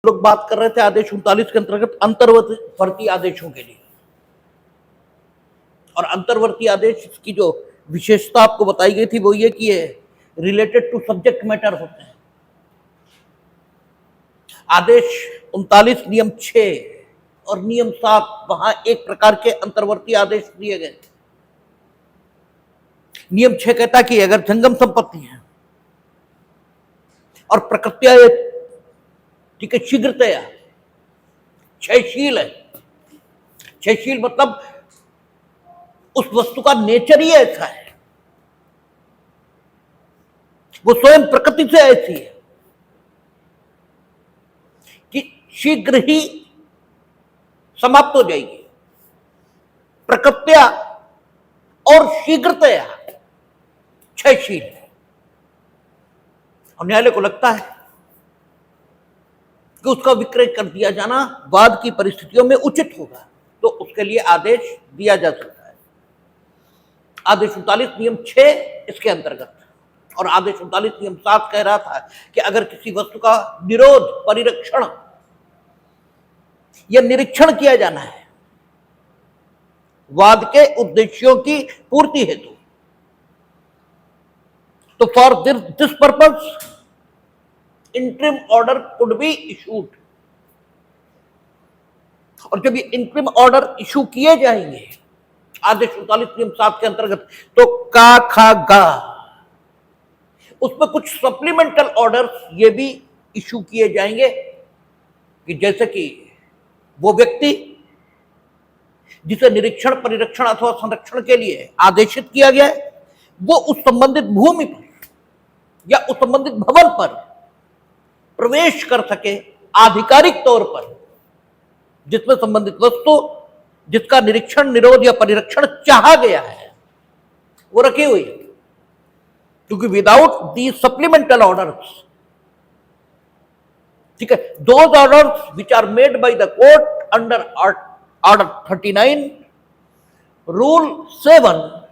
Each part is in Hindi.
लोग बात कर रहे थे आदेश 39 के अंतर्गत अंतर्वर्ती आदेशों के लिए, और अंतर्वर्ती आदेश की जो विशेषता आपको बताई गई थी वो ये कि ये रिलेटेड टू सब्जेक्ट मैटर होते हैं। आदेश 39 नियम 6 और नियम 7 वहां एक प्रकार के अंतर्वर्ती आदेश दिए गए। नियम 6 कहता कि अगर जंगम संपत्ति है और प्रकृत्या ठीक है शीघ्रतया क्षयशील है, क्षयशील मतलब उस वस्तु का नेचर ही ऐसा है, वो स्वयं प्रकृति से ऐसी है कि शीघ्र ही समाप्त हो जाएगी। प्रकृत्या और शीघ्रतया क्षयशील है, और न्यायालय को लगता है कि उसका विक्रय कर दिया जाना बाद की परिस्थितियों में उचित होगा, तो उसके लिए आदेश दिया जा सकता है। आदेश 39 नियम 6 इसके अंतर्गत, और आदेश 39 नियम 7 कह रहा था कि अगर किसी वस्तु का निरोध, परिरक्षण या निरीक्षण किया जाना है वाद के उद्देश्यों की पूर्ति हेतु, तो for this purpose interim order could be issued. और जब ये इंटरिम ऑर्डर इशू किए जाएंगे आदेश 39 नियम 7 के अंतर्गत, तो का खा गा उसमें कुछ सप्लीमेंटल ऑर्डर्स ये भी इशू किए जाएंगे कि जैसे कि वो व्यक्ति जिसे निरीक्षण, परिरक्षण अथवा संरक्षण के लिए आदेशित किया गया है वो उस संबंधित भूमि पर या उस संबंधित भवन पर प्रवेश कर सके आधिकारिक तौर पर, जिसमें संबंधित वस्तु जिसका निरीक्षण, निरोध या परिरक्षण चाहा गया है वो रखी हुई है। क्योंकि विदाउट दी सप्लीमेंटल ऑर्डर्स, ठीक है, those orders which are made by the court under order 39 rule 7,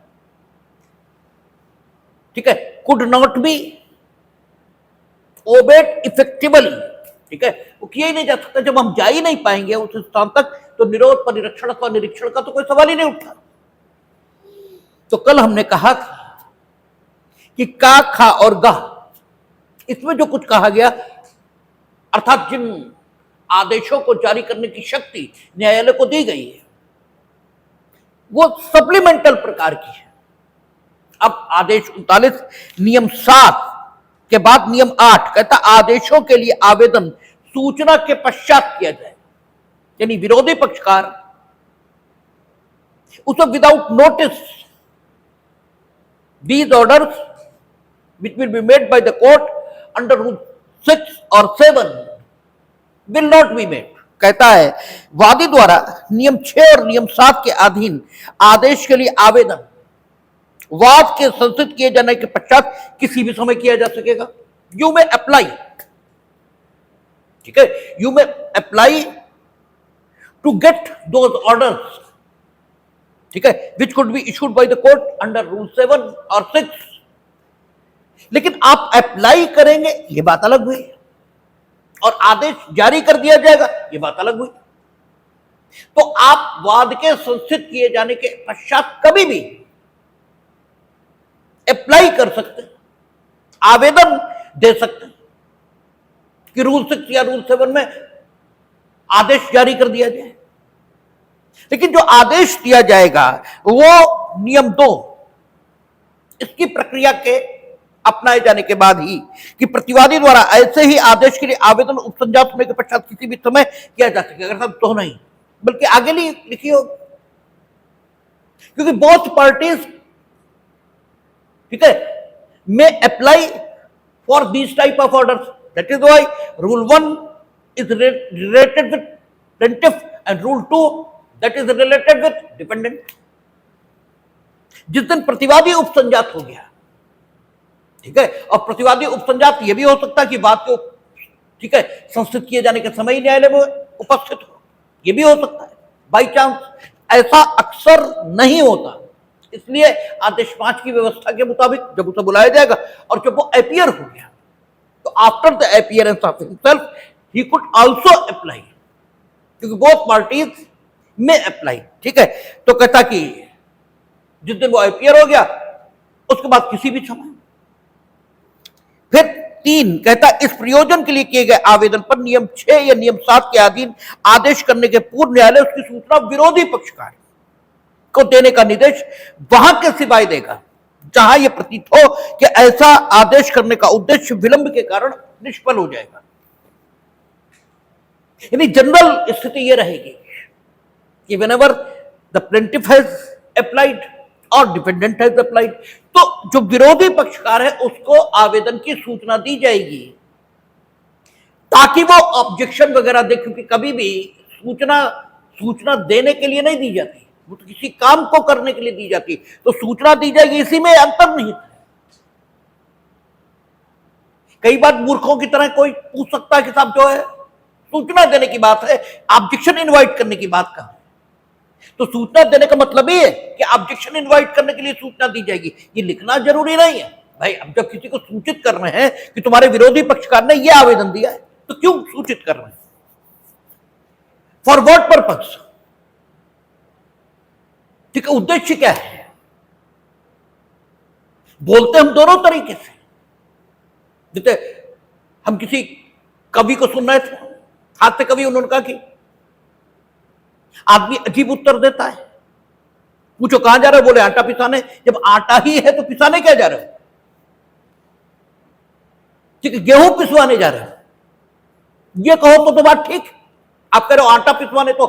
ठीक है, could not be obeyed effectively, ठीक है, वो किया ही नहीं जा सकता। जब हम जा ही नहीं पाएंगे उस स्थान तक तो निरोध, परिरक्षण अथवा निरीक्षण का तो कोई सवाल ही नहीं उठता। तो कल हमने कहा था कि का, खा और गा इसमें जो कुछ कहा गया, अर्थात जिन आदेशों को जारी करने की शक्ति न्यायालय को दी गई है वो सप्लीमेंटल प्रकार की है। अब आदेश 39 नियम 7 के बाद नियम 8 कहता आदेशों के लिए आवेदन सूचना के पश्चात किया जाए, यानी विरोधी पक्षकार उसे without notice these orders which will be made by the court under rule 6 or 7 will not be made। कहता है वादी द्वारा नियम 6 और नियम 7 के अधीन आदेश के लिए आवेदन वाद के संसिद्ध किए जाने के पश्चात किसी भी समय किया जा सकेगा। यू में अप्लाई, ठीक है, you may apply to get those orders, ठीक है, which could be issued by the court under rule 7 और 6। लेकिन आप अप्लाई करेंगे ये बात अलग हुई, और आदेश जारी कर दिया जाएगा ये बात अलग हुई। तो आप वाद के संसिद्ध किए जाने के पश्चात कभी भी अप्लाई कर सकते हैं, आवेदन दे सकते हैं कि रूल 6 या रूल 7 में आदेश जारी कर दिया जाए। लेकिन जो आदेश दिया जाएगा वो नियम 2 इसकी प्रक्रिया के अपनाए जाने के बाद ही कि प्रतिवादी द्वारा ऐसे ही आदेश के लिए आवेदन उपसंजात होने के पश्चात किसी भी समय किया जा सकेगा। अगर तो नहीं बल्कि आगे लिखी हो, क्योंकि बोथ पार्टीज, ठीक है, में apply for this type of orders. That is why rule 1 is related with plaintiff and rule 2 that is related with dependent. जिस दिन प्रतिवादी उपसंजात हो गया, ठीक है, और प्रतिवादी उपसंजात यह भी हो सकता है कि बात को, ठीक है, संस्थित किए जाने के समय न्यायालय में उपस्थित हो, यह भी हो सकता है, बाई चांस। ऐसा अक्सर नहीं होता, इसलिए आदेश 5 की व्यवस्था के मुताबिक जब उसे बुलाया जाएगा और जब वो अपीयर हो गया तो after the appearance of himself he could also apply, क्योंकि बोथ पार्टीज में अप्लाई। ठीक है, तो कहता कि जिस दिन वो अपियर हो गया उसके बाद किसी भी समय। फिर 3 कहता इस प्रयोजन के लिए किए गए आवेदन पर नियम 6 या नियम 7 के अधीन आदेश करने के पूर्व न्यायालय उसकी सूचना विरोधी पक्षकार को देने का निर्देश वहां के सिवाय देगा जहां यह प्रतीत हो कि ऐसा आदेश करने का उद्देश्य विलंब के कारण निष्फल हो जाएगा। यानी जनरल स्थिति यह रहेगी कि whenever the plaintiff has applied और डिपेंडेंट हैज अप्लाइड, तो जो विरोधी पक्षकार है उसको आवेदन की सूचना दी जाएगी ताकि वो ऑब्जेक्शन वगैरह दे, क्योंकि कभी भी सूचना देने के लिए नहीं दी जाती, वो तो किसी काम को करने के लिए दी जाती, तो सूचना दी जाएगी, इसी में अंतर नहीं है। कई बार मूर्खों की तरह कोई पूछ सकता है कि साहब जो है सूचना देने की बात है, ऑब्जेक्शन इनवाइट करने की बात कहां है? तो सूचना देने का मतलब ये है कि ऑब्जेक्शन इनवाइट करने के लिए सूचना दी जाएगी, ये लिखना जरूरी नहीं है भाई। अब जब किसी को सूचित कर रहे हैं कि तुम्हारे विरोधी पक्षकार ने यह आवेदन दिया है, तो क्यों सूचित कर रहे हैं? For what purpose? ठीक है, उद्देश्य क्या है? बोलते हम दोनों तरीके से, जैसे हम किसी कवि को सुन रहे थे, हास्य कवि, उन्होंने कहा कि आदमी अजीब उत्तर देता है, पूछो कहां जा रहे हो? बोले आटा पिसाने। जब आटा ही है तो पिसाने क्या जा रहे हो? ठीक है, गेहूं पिसवाने जा रहे हो, ये कहो तो बात ठीक। आप कह रहे हो आटा पिसवाने, तो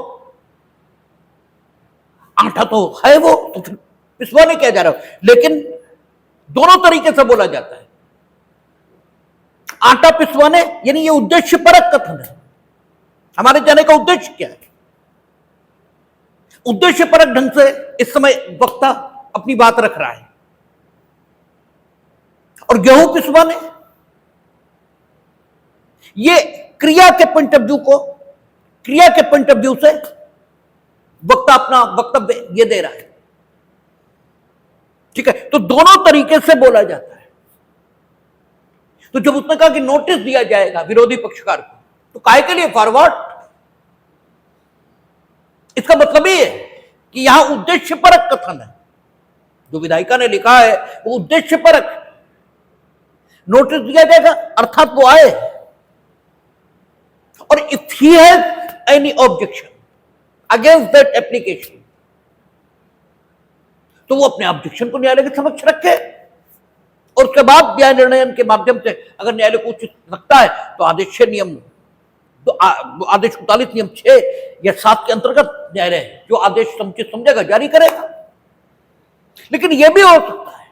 आटा तो है वो, तो फिर पिसवाने क्या जा रहे हो? लेकिन दोनों तरीके से बोला जाता है। आटा पिसवाने यानी ये उद्देश्य परक कथन है। हमारे जाने का उद्देश्य क्या है? उद्देश्य परक ढंग से इस समय वक्ता अपनी बात रख रहा है। और गेहूं पिसवाने, ये क्रिया के पॉइंट ऑफ व्यू को, क्रिया के पॉइंट ऑफ व्यू से वक्ता अपना वक्तव्य ये दे रहा है। ठीक है, तो दोनों तरीके से बोला जाता है। तो जब उसने कहा कि नोटिस दिया जाएगा विरोधी पक्षकार को, तो काहे के लिए? फॉरवर्ड। इसका मतलब ये है कि यहां उद्देश्य परक कथन है, जो विधायिका ने लिखा है वो उद्देश्य परक। नोटिस दिया जाएगा अर्थात वो आए, और if he has any objection against that application, तो वो अपने ऑब्जेक्शन को न्यायालय के समक्ष रखे, और उसके बाद न्याय निर्णय के माध्यम से अगर न्यायालय को उचित लगता है तो आदेश नियम, तो आदेश 39 नियम 6 या 7 के अंतर्गत न्यायालय जो आदेश समुचित समझेगा जारी करेगा। लेकिन यह भी हो सकता है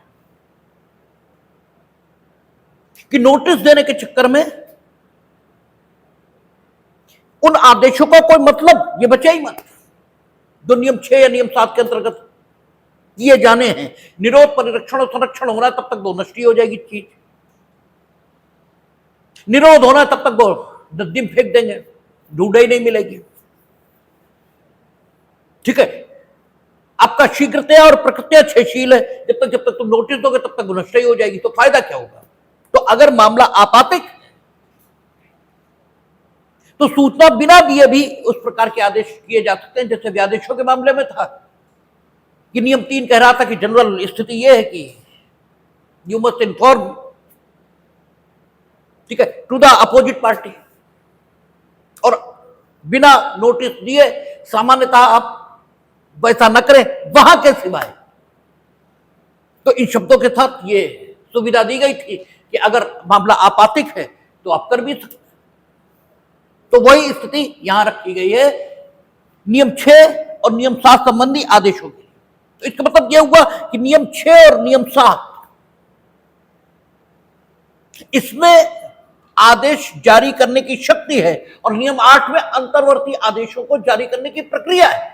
कि नोटिस देने के चक्कर में उन आदेशों का कोई मतलब ये बचे ही मत, जो नियम 6 या नियम 7 के अंतर्गत दिए जाने हैं। निरोध, परिरक्षण और संरक्षण होना तब तक वो नष्ट हो जाएगी चीज। निरोध होना तब तक वो दद्दिम फेंक देंगे, ढूंढे ही नहीं मिलेगी। ठीक है, आपका शीघ्रतया और प्रकृत्या क्षयशील है, जब तक तुम नोटिस दोगे तब तक नष्ट ही हो जाएगी, तो फायदा क्या होगा? तो अगर मामला आपातिक, तो सूचना बिना दिए भी उस प्रकार के आदेश किए जा सकते हैं, जैसे व्यादेशों के मामले में था कि नियम 3 कह रहा था कि जनरल स्थिति यह है कि यू मस्ट इन्फॉर्म, ठीक है, टू द अपोजिट पार्टी, और बिना नोटिस दिए सामान्यतः आप वैसा न करें वहां के सिवाय। तो इन शब्दों के साथ ये सुविधा दी गई थी कि अगर मामला आपातिक है तो आप कर भी सकते। तो वही स्थिति यहां रखी गई है नियम 6 और नियम 7 संबंधी आदेशों की। तो इसका मतलब यह हुआ कि नियम 6 और नियम 7 इसमें आदेश जारी करने की शक्ति है, और नियम 8 में अंतर्वर्ती आदेशों को जारी करने की प्रक्रिया है।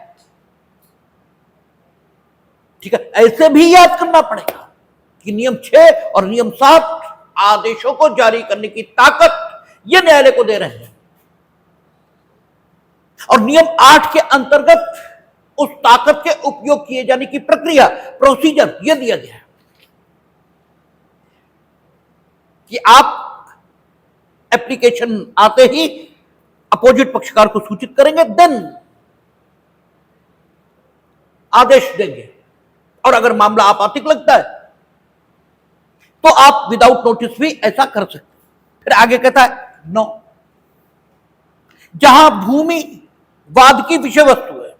ठीक है, ऐसे भी याद करना पड़ेगा कि नियम 6 और नियम 7 आदेशों को जारी करने की ताकत यह न्यायालय को दे रहे हैं, और नियम 8 के अंतर्गत उस ताकत के उपयोग किए जाने की प्रक्रिया, प्रोसीजर यह दिया गया है कि आप एप्लीकेशन आते ही अपोजिट पक्षकार को सूचित करेंगे, देन आदेश देंगे। और अगर मामला आपत्तिक लगता है तो आप विदाउट नोटिस भी ऐसा कर सकते हैं। फिर आगे कहता है 9, जहां भूमि वाद की विषय वस्तु है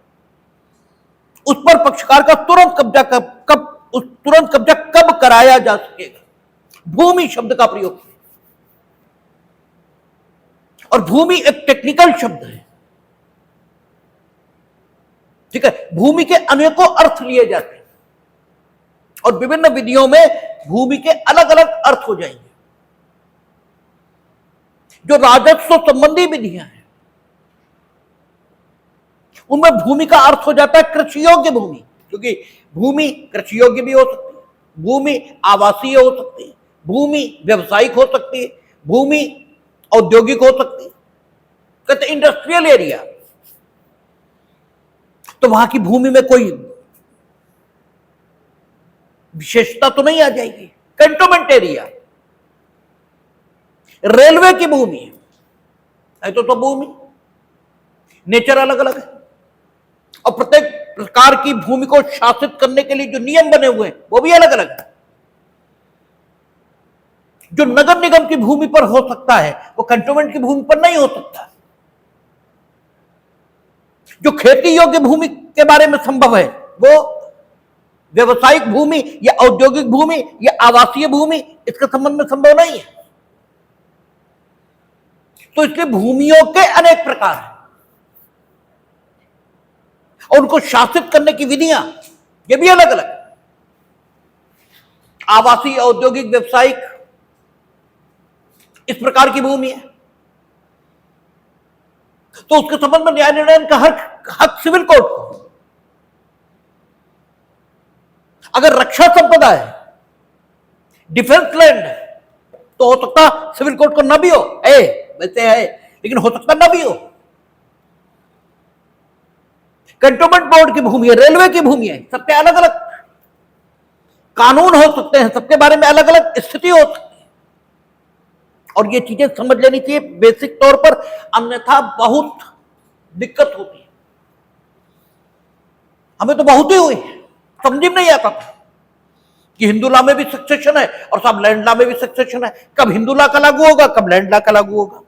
उस पर पक्षकार का तुरंत कब्जा तुरंत कब्जा कब कराया जा सकेगा, भूमि शब्द का प्रयोग। और भूमि एक टेक्निकल शब्द है, ठीक है। भूमि के अनेकों अर्थ लिए जाते हैं और विभिन्न विधियों में भूमि के अलग अलग अर्थ हो जाएंगे। जो राजस्व संबंधी विधियां हैं उनमें भूमि का अर्थ हो जाता है कृषि योग्य भूमि, क्योंकि भूमि कृषि योग्य भी हो सकती है, भूमि आवासीय हो सकती है, भूमि व्यवसायिक हो सकती है, भूमि औद्योगिक हो सकती है, कहते इंडस्ट्रियल एरिया। तो वहां की भूमि में कोई विशेषता तो नहीं आ जाएगी। कैंटोनमेंट एरिया, रेलवे की भूमि है तो भूमि नेचर अलग अलग है और प्रत्येक प्रकार की भूमि को शासित करने के लिए जो नियम बने हुए हैं वो भी अलग अलग है। जो नगर निगम की भूमि पर हो सकता है वो कैंटोनमेंट की भूमि पर नहीं हो सकता। जो खेती योग्य भूमि के बारे में संभव है वो व्यवसायिक भूमि या औद्योगिक भूमि या आवासीय भूमि इसके संबंध में संभव नहीं है। तो इसके भूमियों के अनेक प्रकार हैं और उनको शासित करने की विधियां ये भी अलग अलग। आवासीय, औद्योगिक, व्यवसायिक इस प्रकार की भूमि है तो उसके संबंध में न्याय निर्णय का हक सिविल कोर्ट को। अगर रक्षा संपदा है, डिफेंस लैंड है तो हो सकता सिविल कोर्ट को न भी हो, वैसे है लेकिन हो सकता न भी हो। कैंटोनमेंट बोर्ड की भूमि है, रेलवे की भूमि है, सबके अलग अलग कानून हो सकते हैं, सबके बारे में अलग अलग स्थिति हो सकती है और ये चीजें समझ लेनी चाहिए बेसिक तौर पर, अन्यथा बहुत दिक्कत होती है। हमें तो बहुत ही हुई, समझ में नहीं आता था कि हिंदू लॉ में भी सक्सेशन है और सब लैंड लॉ में भी सक्सेशन है। कब हिंदू लॉ का लागू होगा, कब लैंड लॉ का लागू होगा,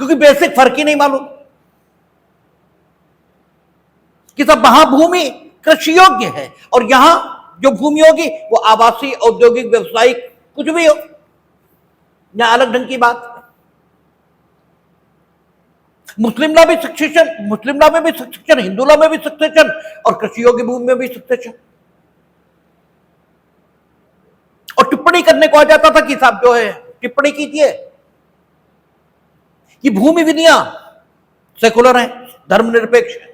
क्योंकि बेसिक फर्क ही नहीं मालूम कि सब वहां भूमि कृषि योग्य है और यहां जो भूमि होगी वो आवासीय, औद्योगिक, व्यवसायिक कुछ भी हो, यहां अलग ढंग की बात। मुस्लिम लॉ भी सक्सेशन, मुस्लिम लॉ में भी सक्सेशन, हिंदू लॉ में भी सक्सेशन और कृषि योग्य भूमि में भी सक्सेशन। और टिप्पणी करने को आ जाता था कि साहब जो है टिप्पणी कीजिए कि भूमि विधियां सेकुलर हैं, धर्मनिरपेक्ष है।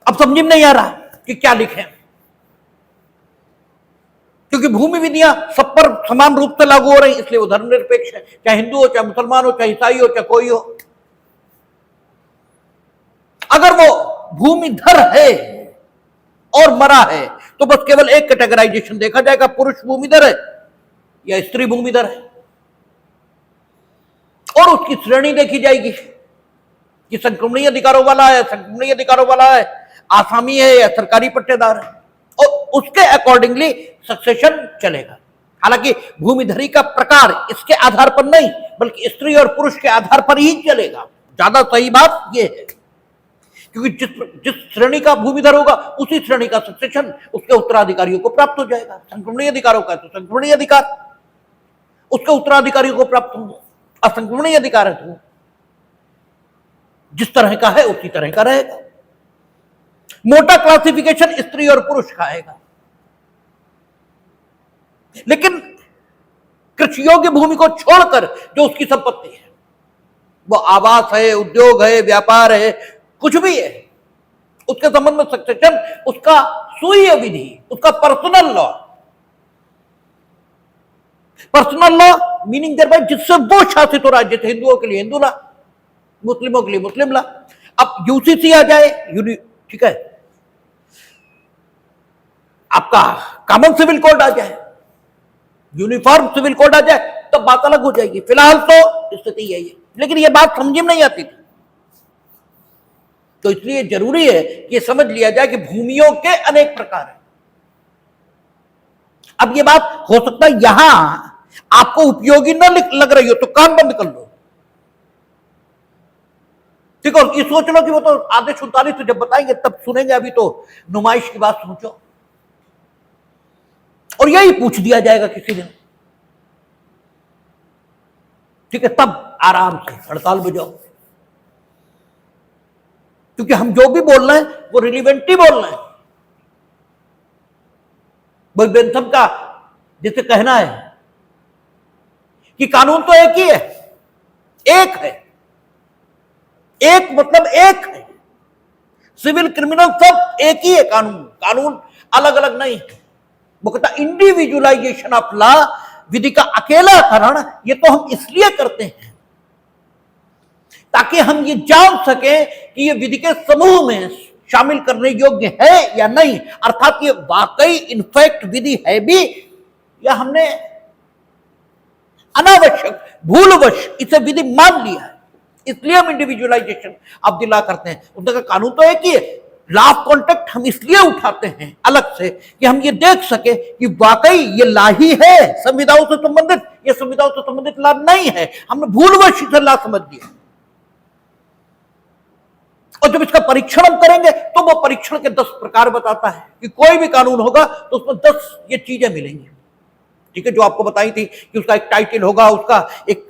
अब समझ में नहीं आ रहा कि क्या लिखें, क्योंकि भूमि विधियां सब पर समान रूप से लागू हो रही इसलिए वो धर्मनिरपेक्ष है, चाहे हिंदू हो, चाहे मुसलमान हो, चाहे ईसाई हो, चाहे कोई हो। अगर वो भूमिधर है और मरा है तो बस केवल एक कैटेगराइजेशन देखा जाएगा, पुरुष भूमिधर है या स्त्री भूमिधर है, और उसकी श्रेणी देखी जाएगी कि संक्रमणीय अधिकारों वाला है, संक्रमणीय अधिकारों वाला है, आसामी है या सरकारी पट्टेदार है, और उसके अकॉर्डिंगली सक्सेशन चलेगा। हालांकि भूमिधरी का प्रकार इसके आधार पर नहीं बल्कि स्त्री और पुरुष के आधार पर ही चलेगा। ज्यादा सही बात यह है, क्योंकि जिस श्रेणी का भूमिधर होगा उसी श्रेणी का सक्सेशन उसके उत्तराधिकारियों को प्राप्त हो जाएगा। संक्रमणीय अधिकारों का तो संक्रमणीय अधिकार उसके उत्तराधिकारियों को प्राप्त होगा, असंक्रमणीय अधिकार है तो जिस तरह का है उसी तरह का रहेगा। मोटा क्लासिफिकेशन स्त्री और पुरुष का आएगा, लेकिन कृषि योग्य भूमि को छोड़कर जो उसकी संपत्ति है वो आवास है, उद्योग है, व्यापार है, कुछ भी है, उसके संबंध में सक्सेशन उसका स्वीय विधि, उसका personal law. Personal law meaning thereby जिससे वो शासित हो रहा है, जैसे हिंदुओं के लिए हिंदू लॉ, मुस्लिमों के लिए मुस्लिम लॉ। अब यूसीसी आ जाए, ठीक है, आपका कॉमन सिविल कोड आ जाए, यूनिफॉर्म सिविल कोड आ जाए, तब बात अलग हो जाएगी। फिलहाल तो स्थिति यही है, लेकिन ये बात समझ में नहीं आती थी। तो इसलिए जरूरी है कि ये समझ लिया जाए कि भूमियों के अनेक प्रकार हैं। अब ये बात हो सकता है यहां आपको उपयोगी न लग रही हो तो कान बंद कर लो, ठीक है। ये सोच लो कि वो तो आदेश 39 तो जब बताएंगे तब सुनेंगे, अभी तो नुमाइश की बात सोचो। और यही पूछ दिया जाएगा किसी दिन, ठीक है, तब आराम से हड़ताल बजाओ, क्योंकि हम जो भी बोल रहे हैं वो रिलीवेंट ही बोल रहे हैं। भाई बेंथम का जैसे कहना है कि कानून तो एक ही है, एक है, एक मतलब एक है, सिविल क्रिमिनल सब एक ही है। कानून कानून अलग अलग नहीं है। वो कहता इंडिविजुअलाइजेशन ऑफ लॉ, विधि का अकेलाकरण, ये तो हम इसलिए करते हैं ताकि हम ये जान सके कि ये विधि के समूह में शामिल करने योग्य है या नहीं, अर्थात ये वाकई इनफैक्ट विधि है भी या हमने अनावश्यक भूलवश इसे विधि मान लिया है, इसलिए हम इंडिविजुअलाइजेशन ऑफ द लॉ करते हैं। उनका कानून तो एक ही है, लॉ ऑफ कॉन्ट्रैक्ट हम इसलिए उठाते हैं अलग से कि हम ये देख सके कि वाकई ये लॉ ही है, संविधाओं से संबंधित, ये संविधाओं से संबंधित लॉ नहीं है, हमने भूलवश इसे लॉ समझ लिया। और जब इसका परीक्षण हम करेंगे तो वो परीक्षण के 10 प्रकार बताता है कि कोई भी कानून होगा तो उसमें 10 ये चीजें मिलेंगी, ठीक है, जो आपको बताई थी कि उसका एक टाइटल होगा, उसका एक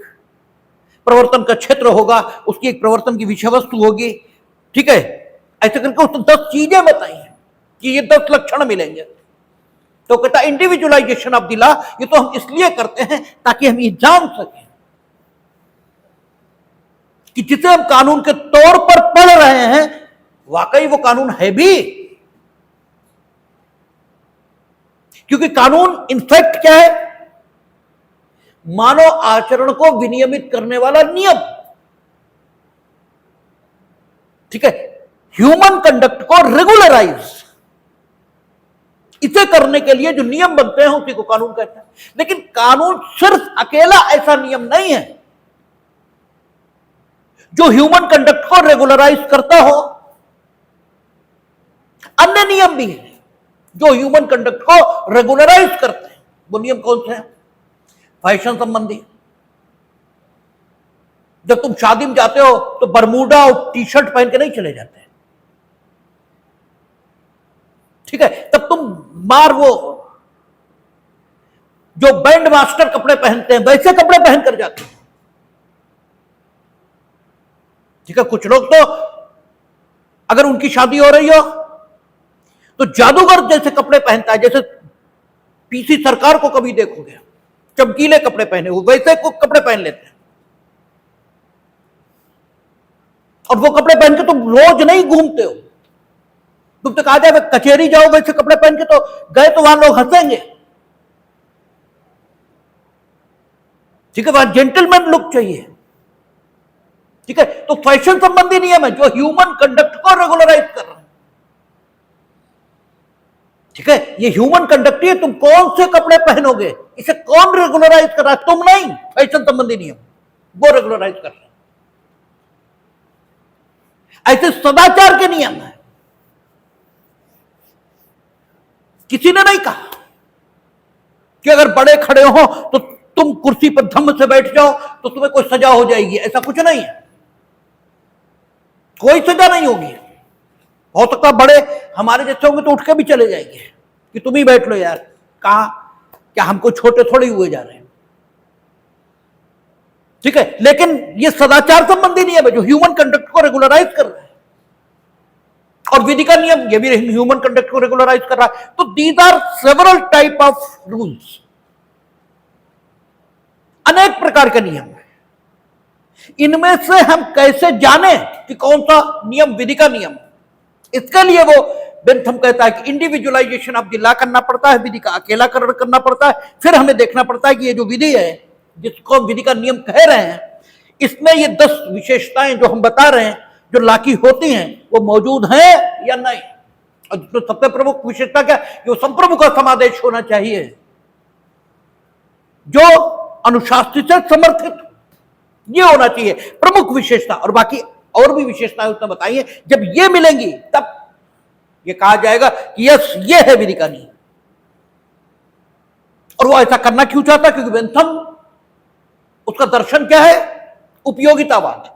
प्रवर्तन का क्षेत्र होगा, उसकी एक प्रवर्तन की विषय वस्तु होगी, ठीक है, ऐसे करके उसने 10 चीजें बताई हैं कि ये 10 लक्षण मिलेंगे। तो कहता इंडिविजुअलाइजेशन ऑफ द लॉ, ये तो हम इसलिए करते हैं ताकि हम ये जान सकें कि जिसे हम कानून के तौर पर पढ़ रहे हैं वाकई वो कानून है भी, क्योंकि कानून इनफैक्ट क्या है, मानव आचरण को विनियमित करने वाला नियम, ठीक है, ह्यूमन कंडक्ट को रेगुलराइज, इसे करने के लिए जो नियम बनते हैं उसी को कानून कहते हैं। लेकिन कानून सिर्फ अकेला ऐसा नियम नहीं है जो ह्यूमन कंडक्ट को रेगुलराइज करता हो, अन्य नियम भी हैं जो ह्यूमन कंडक्ट को रेगुलराइज करते हैं। वो नियम कौन से हैं? फैशन संबंधी, जब तुम शादी में जाते हो तो बरमूडा और टी शर्ट पहन के नहीं चले जाते, ठीक है, तब तुम मार वो जो बैंड मास्टर कपड़े पहनते हैं वैसे कपड़े पहनकर जाते हैं, ठीक है। कुछ लोग तो अगर उनकी शादी हो रही हो तो जादूगर जैसे कपड़े पहनता है, जैसे पीसी सरकार को कभी देखोगे चमकीले कपड़े पहने हुए वैसे को कपड़े पहन लेते हैं, और वो कपड़े पहन के तुम रोज नहीं घूमते हो, तुम तो कहा जाए कचहरी जाओ वैसे कपड़े पहन के तो गए तो वहां लोग हंसेंगे, ठीक है, वहां जेंटलमैन लुक चाहिए, ठीक है। तो फैशन संबंधी नियम है जो ह्यूमन कंडक्ट को रेगुलराइज कर रहा है, ठीक है। ये ह्यूमन कंडक्ट है, तुम कौन से कपड़े पहनोगे इसे कौन रेगुलराइज कर रहा है? तुम नहीं, फैशन संबंधी नियम वो रेगुलराइज कर रहा है। ऐसे सदाचार के नियम है, किसी ने नहीं कहा कि अगर बड़े खड़े हो तो तुम कुर्सी पर धम्म से बैठ जाओ तो तुम्हें कोई सजा हो जाएगी, ऐसा कुछ नहीं है, कोई सजा नहीं होगी। हो सकता बड़े हमारे जैसे होंगे तो उठ के भी चले जाएंगे कि तुम ही बैठ लो यार, कहा क्या हमको छोटे थोड़े हुए जा रहे हैं, ठीक है। लेकिन ये सदाचार संबंधी नियम है जो ह्यूमन कंडक्ट को रेगुलराइज कर रहा है, और विधि का नियम ये भी ह्यूमन कंडक्ट को रेगुलराइज कर रहा है। तो these are several type of rules, अनेक प्रकार के नियम है। इनमें से हम कैसे जाने कि कौन सा नियम विधि का नियम? इसके लिए वो बेंथम कहता है कि इंडिविजुअलाइजेशन ऑफ द लॉ करना पड़ता है, विधि का अकेलाकरण करना पड़ता है, फिर हमें देखना पड़ता है कि ये जो विधि है जिसको विधि का नियम कह रहे हैं इसमें ये 10 विशेषताएं जो हम बता रहे हैं जो लॉ की होती हैं वो मौजूद हैं या नहीं। और तो सबसे प्रमुख विशेषता क्या? जो संप्रभु का समादेश होना चाहिए, जो अनुशासित से समर्थित, ये होना चाहिए प्रमुख विशेषता। और बाकी और भी विशेषताएं उसने बताई है। जब ये मिलेंगी तब ये कहा जाएगा कि यस, ये है विधि का नियम। और वो ऐसा करना क्यों चाहता है? क्योंकि बेंथम, उसका दर्शन क्या है? उपयोगितावाद।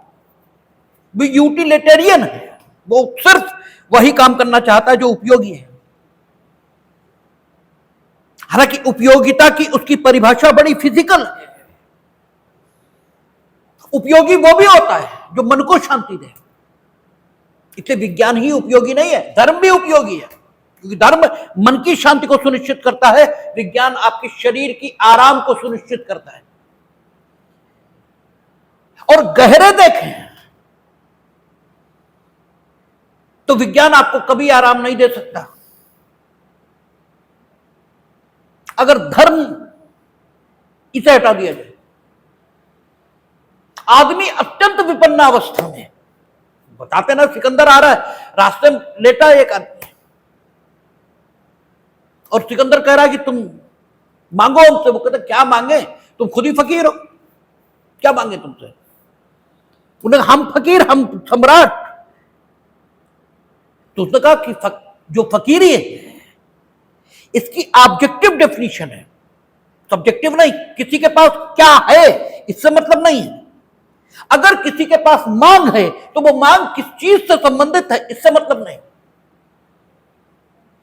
वो यूटिलिटेरियन है, वो सिर्फ वही काम करना चाहता है जो उपयोगी है। हालांकि उपयोगिता की उसकी परिभाषा बड़ी फिजिकल है। उपयोगी वो भी होता है जो मन को शांति दे। इसलिए विज्ञान ही उपयोगी नहीं है, धर्म भी उपयोगी है, क्योंकि धर्म मन की शांति को सुनिश्चित करता है, विज्ञान आपके शरीर की आराम को सुनिश्चित करता है। और गहरे देखें तो विज्ञान आपको कभी आराम नहीं दे सकता। अगर धर्म इसे हटा दिया जाए, आदमी अत्यंत विपन्न अवस्था में, बताते ना, सिकंदर आ रहा है, रास्ते में लेटा है एक आदमी, और सिकंदर कह रहा है कि तुम मांगो हमसे। वो कहते क्या मांगे, तुम खुद ही फकीर हो, क्या मांगे तुमसे? उन्हें हम फकीर, हम सम्राट। तो उसने कहा कि जो फकीरी है इसकी ऑब्जेक्टिव डेफिनेशन है, सब्जेक्टिव नहीं। किसी के पास क्या है इससे मतलब नहीं है। अगर किसी के पास मांग है तो वो मांग किस चीज से संबंधित है इससे मतलब नहीं।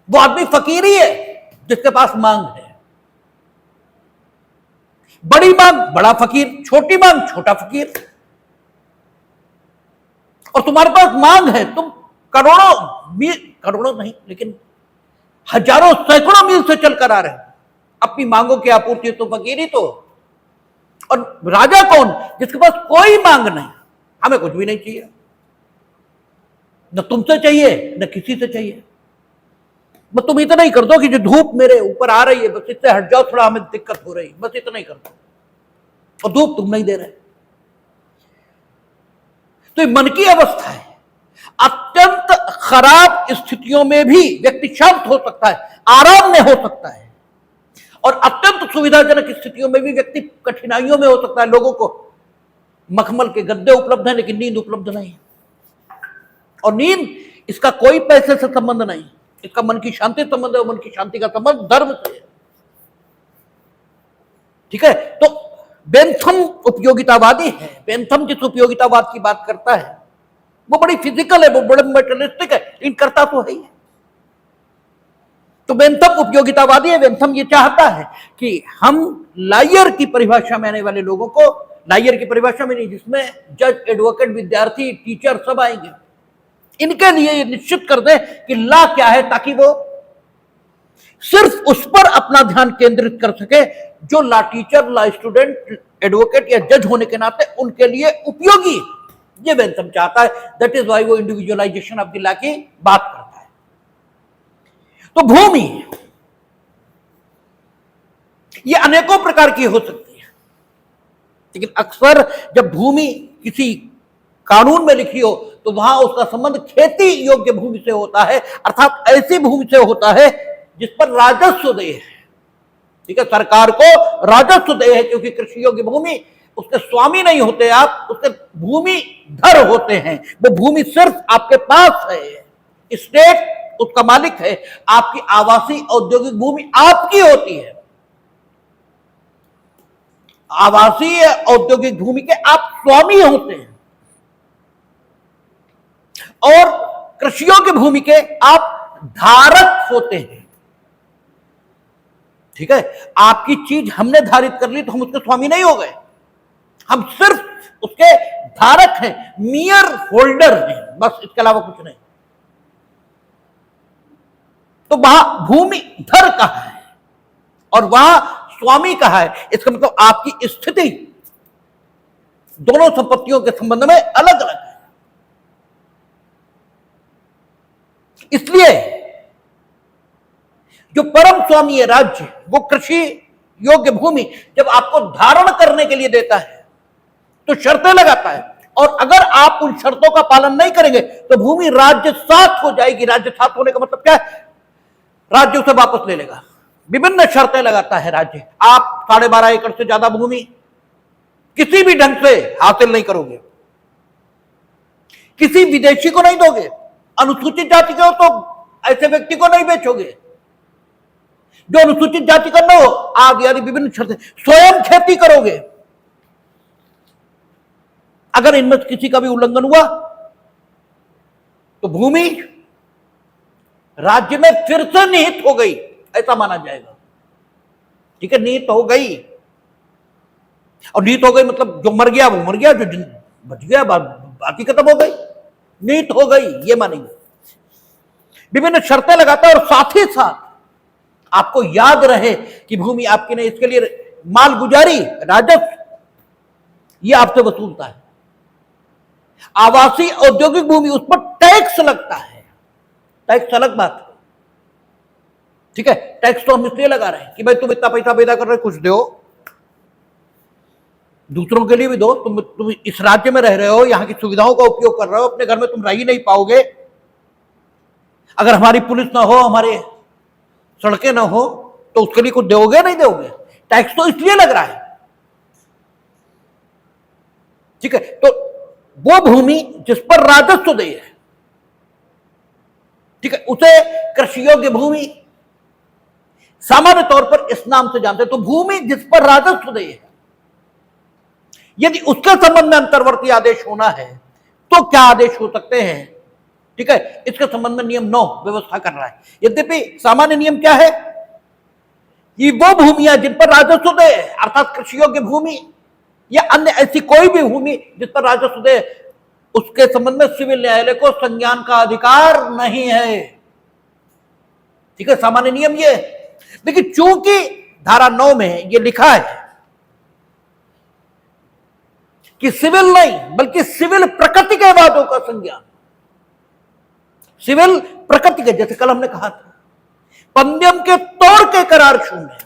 वो आदमी फकीर ही है जिसके पास मांग है। बड़ी मांग बड़ा फकीर, छोटी मांग छोटा फकीर। और तुम्हारे पास मांग है, तुम करोड़ों नहीं लेकिन हजारों सैकड़ों मील से चलकर आ रहे हो अपनी मांगों की आपूर्ति, तो फकीरी तो। और राजा कौन? जिसके पास कोई मांग नहीं, हमें कुछ भी नहीं चाहिए, न तुमसे चाहिए न किसी से चाहिए। बस तुम इतना ही कर दो कि जो धूप मेरे ऊपर आ रही है बस इससे हट जाओ, थोड़ा हमें दिक्कत हो रही, बस इतना ही कर दो। और धूप तुम नहीं दे रहे। तो ये मन की अवस्था है। अत्यंत खराब स्थितियों में भी व्यक्ति शांत हो सकता है, आराम में हो सकता है, और अत्यंत सुविधाजनक स्थितियों में भी व्यक्ति कठिनाइयों में हो सकता है। लोगों को मखमल के गद्दे उपलब्ध हैं लेकिन नींद उपलब्ध नहीं। और नींद इसका कोई पैसे से संबंध नहीं, इसका मन की शांति संबंध है। मन की शांति का संबंध धर्म से है। ठीक है, तो बेंथम उपयोगितावादी है। बेंथम जिस उपयोगितावाद की बात करता है वो बड़ी फिजिकल है, वो बड़े मेटेरियलिस्टिक है, लेकिन करता तो है ही। तो बेंथम उपयोगितावादी है। बेंथम ये चाहता है कि हम लायर की परिभाषा में आने वाले लोगों को, लायर की परिभाषा में नहीं जिसमें जज, एडवोकेट, विद्यार्थी, टीचर सब आएंगे, इनके लिए ये निश्चित कर दें कि लॉ क्या है, ताकि वो सिर्फ उस पर अपना ध्यान केंद्रित कर सके जो law teacher, law student, advocate या जज होने के नाते उनके लिए उपयोगी। ये बेंथम चाहता है। दैट इज वाई वो इंडिविजुअलाइजेशन ऑफ द लॉ की बात करता है। तो भूमि ये अनेकों प्रकार की हो सकती है, लेकिन अक्सर जब भूमि किसी कानून में लिखी हो तो वहां उसका संबंध खेती योग्य भूमि से होता है, अर्थात ऐसी भूमि से होता है जिस पर राजस्व देय है। ठीक है, सरकार को राजस्व देय है, क्योंकि कृषि योग्य भूमि उसके स्वामी नहीं होते आप, उसके भूमिधर होते हैं। वो भूमि सिर्फ आपके पास है, स्टेट उसका मालिक है। आपकी आवासीय औद्योगिक भूमि आपकी होती है। आवासीय औद्योगिक भूमि के आप स्वामी होते हैं, और कृषियों की भूमि के आप धारक होते हैं। ठीक है, आपकी चीज हमने धारित कर ली तो हम उसके स्वामी नहीं हो गए, हम सिर्फ उसके धारक हैं, मियर होल्डर हैं, बस, इसके अलावा कुछ नहीं। तो वहां भूमि धर कहा है और वहां स्वामी कहा है। इसका मतलब आपकी स्थिति दोनों संपत्तियों के संबंध में अलग अलग है। इसलिए जो परम स्वामी है राज्य, वो कृषि योग्य भूमि जब आपको धारण करने के लिए देता है तो शर्तें लगाता है, और अगर आप उन शर्तों का पालन नहीं करेंगे तो भूमि राज्य सात हो जाएगी। राज्य सात होने का मतलब क्या है? राज्य उसे वापस ले लेगा। विभिन्न शर्तें लगाता है राज्य। आप 12.5 एकड़ से ज्यादा भूमि किसी भी ढंग से हासिल नहीं करोगे, किसी विदेशी को नहीं दोगे, अनुसूचित जाति के हो तो ऐसे व्यक्ति को नहीं बेचोगे जो अनुसूचित जाति का न हो, आदि आदि विभिन्न शर्तें। स्वयं खेती करोगे, अगर इनमें किसी का भी उल्लंघन हुआ तो भूमि राज्य में फिर से निहित हो गई, ऐसा माना जाएगा। ठीक है, निहित हो गई, और निहित हो गई मतलब जो मर गया वो मर गया, जो बच गया बाकी खत्म हो गई, निहित हो गई, ये मानेंगे। विभिन्न शर्तें लगाता है, और साथ ही साथ आपको याद रहे कि भूमि आपकी ने इसके लिए माल गुजारी, राजस्व ये आपसे वसूलता है। आवासीय औद्योगिक भूमि, उस पर टैक्स लगता है, टैक्स अलग बात है। ठीक है, टैक्स तो हम इसलिए लगा रहे हैं कि भाई तुम इतना पैसा पैदा कर रहे हो, कुछ दो, दूसरों के लिए भी दो। तुम इस राज्य में रह रहे हो, यहां की सुविधाओं का उपयोग कर रहे हो, अपने घर में तुम रह ही नहीं पाओगे अगर हमारी पुलिस ना हो, हमारे सड़कें ना हो, तो उसके लिए कुछ दोगे नहीं दोगे? टैक्स तो इसलिए लग रहा है। ठीक है, तो वो भूमि जिस पर राजस्व देय है, ठीक है, उसे कृषि योग्य भूमि सामान्य तौर पर इस नाम से जानते हैं। तो भूमि जिस पर राजस्व देय है, यदि उसके संबंध में अंतर्वर्ती आदेश होना है तो क्या आदेश हो सकते हैं? ठीक है, इसके संबंध में नियम 9 व्यवस्था कर रहा है। यद्यपि सामान्य नियम क्या है कि वो भूमियां जिन पर राजस्व दे, अर्थात कृषि योग्य भूमि या अन्य ऐसी कोई भी भूमि जिस पर राजस्व दे, उसके संबंध में सिविल न्यायालय को संज्ञान का अधिकार नहीं है। ठीक है, सामान्य नियम ये। लेकिन चूंकि धारा 9 में ये लिखा है कि सिविल नहीं बल्कि सिविल प्रकृति के वादों का संज्ञान, सिविल प्रकृति के, जैसे कल हमने कहा था पंद्यम के तौर के करार शून्य,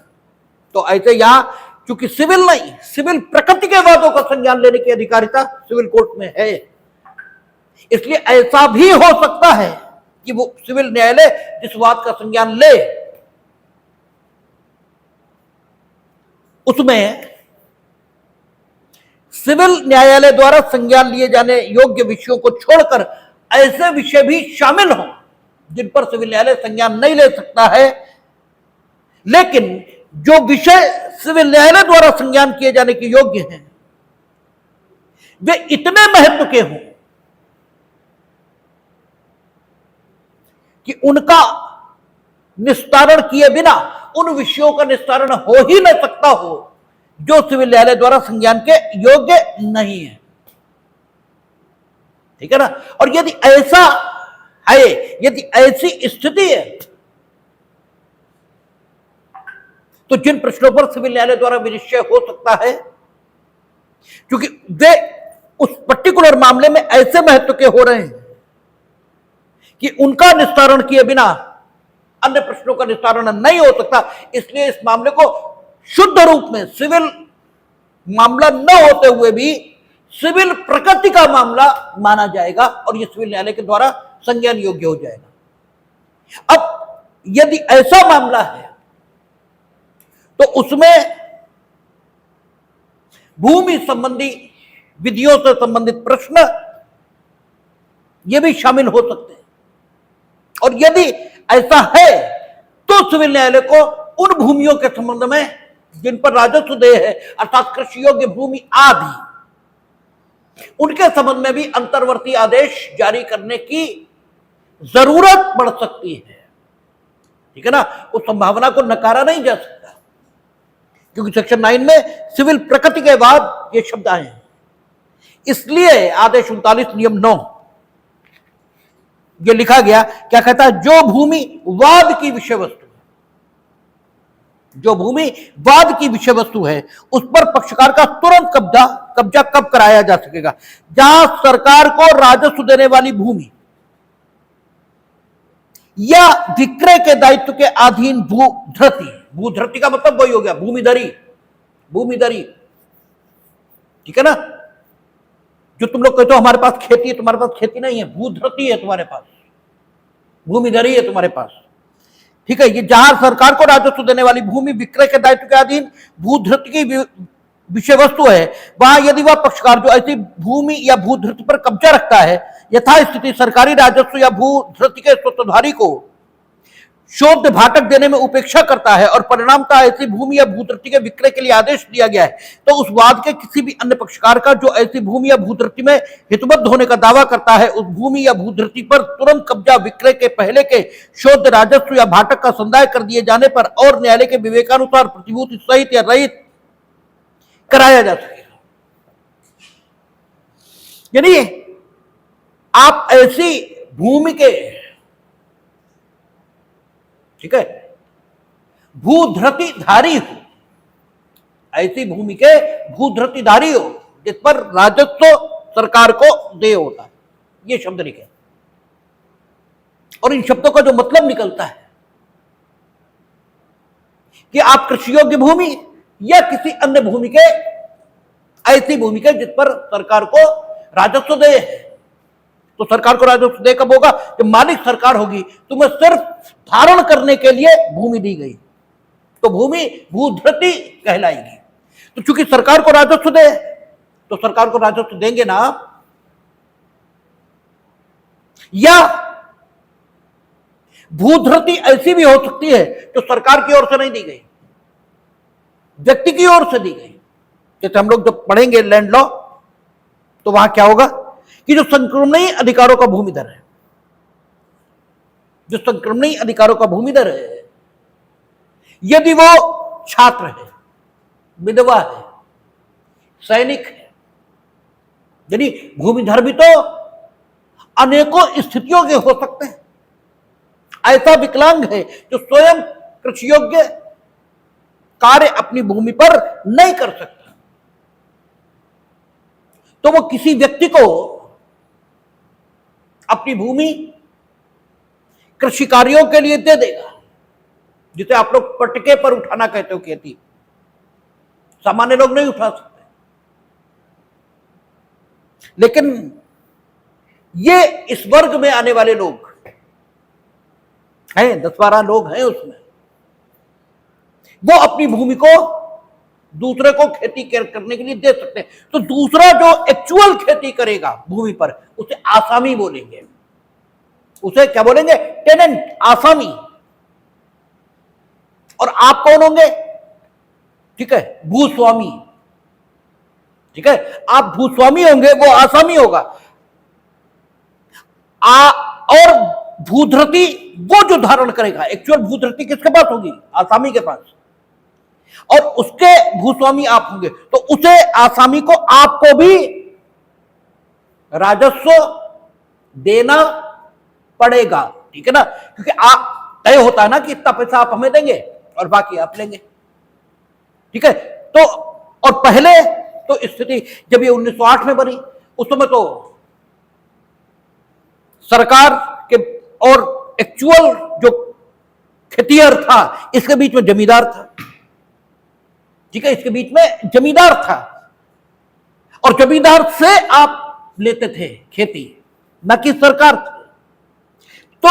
तो ऐसे यहां चूंकि सिविल नहीं सिविल प्रकृति के वादों का संज्ञान लेने की अधिकारिता सिविल कोर्ट में है, इसलिए ऐसा भी हो सकता है कि वो सिविल न्यायालय जिस वाद का संज्ञान ले उसमें सिविल न्यायालय द्वारा संज्ञान लिए जाने योग्य विषयों को छोड़कर ऐसे विषय भी शामिल हों जिन पर सिविल न्यायालय संज्ञान नहीं ले सकता है, लेकिन जो विषय सिविल न्यायालय द्वारा संज्ञान किए जाने के योग्य हैं वे इतने महत्व के हों कि उनका निस्तारण किए बिना उन विषयों का निस्तारण हो ही न सकता हो जो सिविल न्यायालय द्वारा संज्ञान के योग्य नहीं है। ठीक है ना? और यदि ऐसा है, यदि ऐसी स्थिति है, तो जिन प्रश्नों पर सिविल न्यायालय द्वारा विनिश्चय हो सकता है, क्योंकि वे उस पर्टिकुलर मामले में ऐसे महत्व के हो रहे हैं कि उनका निस्तारण किए बिना अन्य प्रश्नों का निस्तारण नहीं हो सकता, इसलिए इस मामले को शुद्ध रूप में सिविल मामला न होते हुए भी सिविल प्रकृति का मामला माना जाएगा और यह सिविल न्यायालय के द्वारा संज्ञान योग्य हो जाएगा। अब यदि ऐसा मामला है तो उसमें भूमि संबंधी विधियों से संबंधित प्रश्न ये भी शामिल हो सकते हैं, और यदि ऐसा है तो सिविल न्यायालय को उन भूमियों के संबंध में जिन पर राजस्व देय है, अर्थात कृषि योग्य भूमि आदि, उनके संबंध में भी अंतर्वर्ती आदेश जारी करने की जरूरत पड़ सकती है। ठीक है ना? उस संभावना को नकारा नहीं जा सकता, क्योंकि सेक्शन 9 में सिविल प्रकृति के बाद ये शब्द आए हैं। इसलिए आदेश 39 नियम 9 जो लिखा गया, क्या कहता है? जो भूमि वाद की विषय वस्तु है, जो भूमि वाद की विषय वस्तु है, उस पर पक्षकार का तुरंत कब्जा कब कराया जा सकेगा? जहां सरकार को राजस्व देने वाली भूमि या विक्रय के दायित्व के अधीन भूधृति का मतलब वही हो गया भूमिधरी। ठीक है ना? जो तुम लोग कहते हो हमारे पास खेती है, तुम्हारे पास खेती नहीं है, भूधृति है तुम्हारे पास, भूमिधरी है तुम्हारे पास। ठीक है, ये जहां सरकार को राजस्व देने वाली भूमि विक्रय के दायित्व के अधीन भूधृति की विषय वस्तु है, वहां यदि वह पक्षकार जो ऐसी भूमि या भूधृति पर कब्जा रखता है, यथास्थिति सरकारी राजस्व या भूधृति के स्वत्वधारी को शोध भाटक देने में उपेक्षा करता है और परिणामतः ऐसी भूमि या भूधृति के विक्रय के लिए आदेश दिया गया है, तो उस वाद के किसी भी अन्य पक्षकार का जो ऐसी भूमि या भूधृति में हितबद्ध होने का दावा करता है, उस भूमि या भूधृति पर तुरंत कब्जा विक्रय के पहले के शोध राजस्व या भाटक का संदाय कर दिए जाने पर और न्यायालय के विवेकानुसार प्रतिभूति सहित या रहित कराया जा सकेगा। यानी आप ऐसी भूमि के, ठीक है, भूधृतिधारी हो, ऐसी भूमि के भूधृतिधारी हो जिस पर राजस्व सरकार को देय होता है, ये शब्द लिखे। और इन शब्दों का जो मतलब निकलता है कि आप कृषि योग्य भूमि या किसी अन्य भूमि के, ऐसी भूमि के जिस पर सरकार को राजस्व दे, तो सरकार को राजस्व दे कब होगा? जब मालिक सरकार होगी, तुम्हें सिर्फ धारण करने के लिए भूमि दी गई, तो भूमि भूधृति कहलाएगी। तो चूंकि सरकार को राजस्व दे, तो सरकार को राजस्व देंगे ना। या भूधृति ऐसी भी हो सकती है जो सरकार की ओर से नहीं दी गई, व्यक्ति की ओर से दी गई। जैसे हम लोग जब पढ़ेंगे लैंड लॉ, तो वहां क्या होगा कि जो संक्रमणीय अधिकारों का भूमिधर है, जो संक्रमणीय अधिकारों का भूमिधर है, यदि वो छात्र है, विधवा है, सैनिक है, यानी भूमिधर भी तो अनेकों स्थितियों के हो सकते हैं। ऐसा विकलांग है जो स्वयं कृषि योग्य कार्य अपनी भूमि पर नहीं कर सकता, तो वो किसी व्यक्ति को अपनी भूमि कृषि कार्यों के लिए दे देगा, जिसे आप लोग पटके पर उठाना कहते हो, खेती सामान्य लोग नहीं उठा सकते। लेकिन ये इस वर्ग में आने वाले लोग हैं, 10-12 लोग हैं उसमें, वो अपनी भूमि को दूसरे को खेती करने के लिए दे सकते हैं। तो दूसरा जो एक्चुअल खेती करेगा भूमि पर, उसे आसामी बोलेंगे। उसे क्या बोलेंगे? टेनेंट, आसामी। और आप कौन होंगे? ठीक है, भूस्वामी। ठीक है, आप भूस्वामी होंगे, वो आसामी होगा। और भूधृति वो जो धारण करेगा, एक्चुअल भूधृति किसके पास होगी? आसामी के पास। और उसके भूस्वामी आप होंगे, तो उसे आसामी को आपको भी राजस्व देना पड़ेगा। ठीक है ना, क्योंकि आप तय होता है ना कि इतना पैसा आप हमें देंगे और बाकी आप लेंगे। ठीक है, तो और पहले तो स्थिति जब ये 1908 में बनी, उस समय तो सरकार के और एक्चुअल जो खेतिहर था, इसके बीच में जमींदार था। ठीक है, इसके बीच में जमींदार था, और जमींदार से आप लेते थे खेती, न कि सरकार थी। तो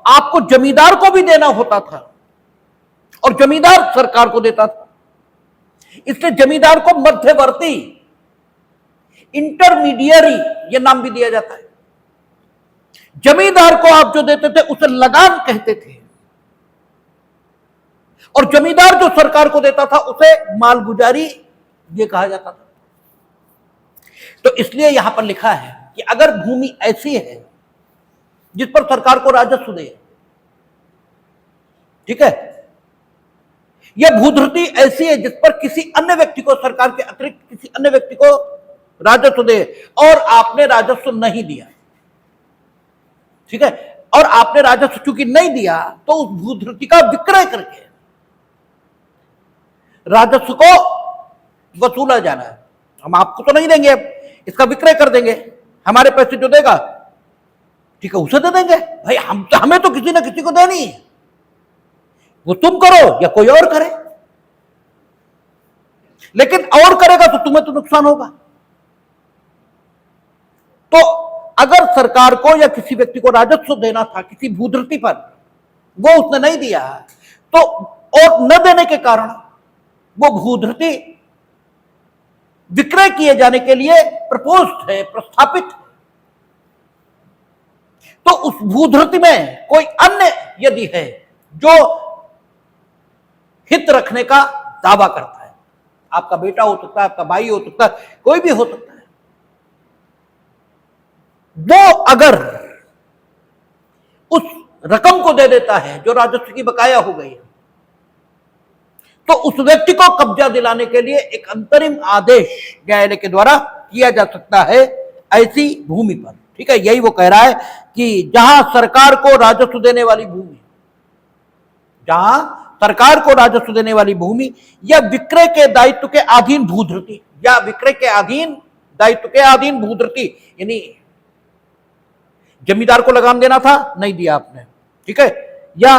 आपको जमींदार को भी देना होता था और जमींदार सरकार को देता था। इसलिए जमींदार को मध्यवर्ती, इंटरमीडियरी, यह नाम भी दिया जाता है। जमींदार को आप जो देते थे उसे लगान कहते थे, और जमींदार जो सरकार को देता था उसे मालगुजारी ये कहा जाता था। तो इसलिए यहां पर लिखा है कि अगर भूमि ऐसी है जिस पर सरकार को राजस्व दे, ठीक है, यह भूधृति ऐसी है जिस पर किसी अन्य व्यक्ति को, सरकार के अतिरिक्त किसी अन्य व्यक्ति को राजस्व दे, और आपने राजस्व नहीं दिया, ठीक है, और आपने राजस्व चूंकि नहीं दिया, तो उस भूधृति का विक्रय करके राजस्व को वसूला जाना है। हम आपको तो नहीं देंगे, इसका विक्रय कर देंगे, हमारे पैसे जो देगा, ठीक है, उसे दे देंगे। भाई हमें तो किसी ना किसी को देनी है, वो तुम करो या कोई और करे, लेकिन और करेगा तो तुम्हें तो नुकसान होगा। तो अगर सरकार को या किसी व्यक्ति को राजस्व देना था किसी भूधृति पर, वो उसने नहीं दिया, तो और न देने के कारण वो भूधृति विक्रय किए जाने के लिए प्रपोज्ड है, प्रस्थापित है। तो उस भूधृति में कोई अन्य यदि है जो हित रखने का दावा करता है, आपका बेटा हो सकता है, आपका भाई हो सकता है, कोई भी हो सकता है, वो अगर उस रकम को दे देता है जो राजस्व की बकाया हो गई है, तो उस व्यक्ति को कब्जा दिलाने के लिए एक अंतरिम आदेश न्यायालय के द्वारा किया जा सकता है ऐसी भूमि पर। ठीक है, यही वो कह रहा है कि जहां सरकार को राजस्व देने वाली भूमि, जहां सरकार को राजस्व देने वाली भूमि या विक्रय के दायित्व के अधीन भूधृति, या विक्रय के अधीन दायित्व के अधीन भूधृति, यानी जमींदार को लगान देना था, नहीं दिया आपने, ठीक है, या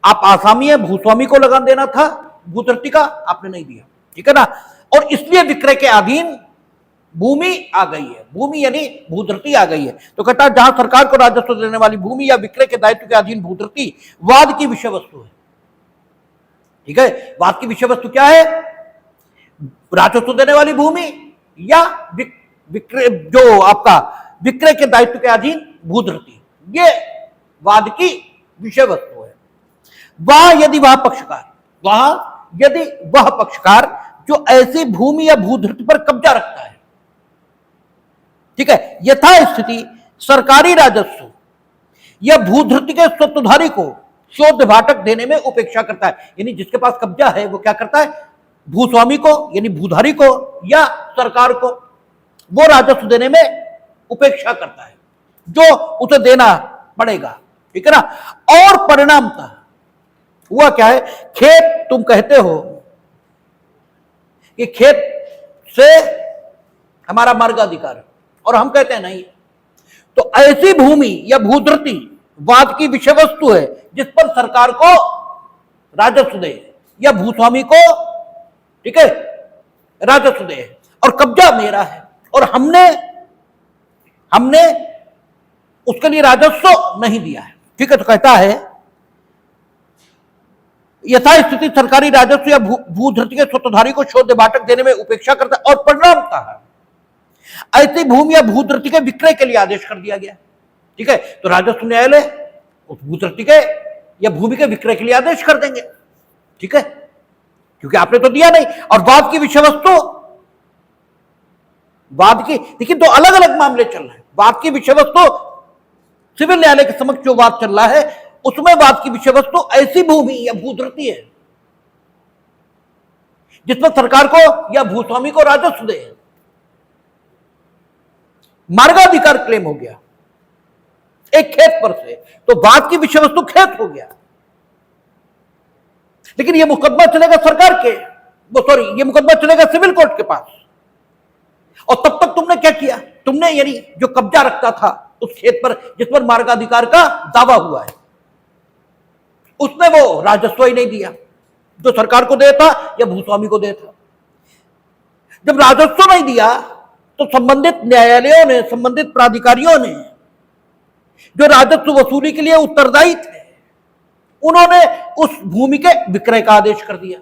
आप आसामी है, भूस्वामी को लगान देना था भूधृति का, आपने नहीं दिया, ठीक है ना, और इसलिए विक्रय के अधीन भूमि आ गई है, भूमि यानी भूधृति आ गई है। तो कहता है जहां सरकार को राजस्व देने वाली भूमि या विक्रय के दायित्व के अधीन भूधृति वाद की विषय वस्तु है। ठीक है, वाद की विषय वस्तु क्या है? राजस्व देने वाली भूमि या विक्रय, जो आपका विक्रय के दायित्व के अधीन भूधृति, ये वाद की विषय वस्तु है। वह यदि वह पक्षकार जो ऐसी भूमि या भूधृति पर कब्जा रखता है, ठीक है, यथास्थिति सरकारी राजस्व या भूधृति के स्वत्वधारी को शोध भाटक देने में उपेक्षा करता है। यानी जिसके पास कब्जा है वो क्या करता है? भूस्वामी को यानी भूधारी को या सरकार को वो राजस्व देने में उपेक्षा करता है जो उसे देना पड़ेगा। ठीक है ना। और परिणामतः हुआ क्या है? खेत, तुम कहते हो कि खेत से हमारा मार्गाधिकार है और हम कहते हैं नहीं, तो ऐसी भूमि या भूधृति वाद की विषय वस्तु है जिस पर सरकार को राजस्व दे या भूस्वामी को, ठीक है, राजस्व दे, और कब्जा मेरा है और हमने उसके लिए राजस्व नहीं दिया है। ठीक है, तो कहता है यथास्थिति सरकारी राजस्व या भूधृति के स्वत्वधारी को शोध भाटक देने में उपेक्षा करता है। और परिणामतः ऐसी भूमि या भूधृति के विक्रय के लिए आदेश कर दिया गया। ठीक है, तो राजस्व न्यायालय उस भूधृति के या भूमि के विक्रय के लिए आदेश कर देंगे। ठीक है, क्योंकि आपने तो दिया नहीं। और वाद की विषय वस्तु, वाद की, देखिए दो अलग अलग मामले चल रहे हैं। वाद की विषय वस्तु सिविल न्यायालय के समक्ष जो वाद चल रहा है उसमें वाद की विषय वस्तु ऐसी भूमि या भूधृति है जिसमें सरकार को या भूस्वामी को राजस्व दे, मार्गाधिकार क्लेम हो गया एक खेत पर से, तो वाद की विषय वस्तु खेत हो गया। लेकिन यह मुकदमा चलेगा सरकार के, ये मुकदमा चलेगा सिविल कोर्ट के पास। और तब तक तुमने क्या किया? तुमने यानी जो कब्जा रखता था उस खेत पर जिस पर मार्गाधिकार का दावा हुआ है, उसने वो राजस्व ही नहीं दिया जो सरकार को देता या भूस्वामी को देता। जब राजस्व नहीं दिया तो संबंधित न्यायालयों ने, संबंधित प्राधिकारियों ने जो राजस्व वसूली के लिए उत्तरदायी थे, उन्होंने उस भूमि के विक्रय का आदेश कर दिया।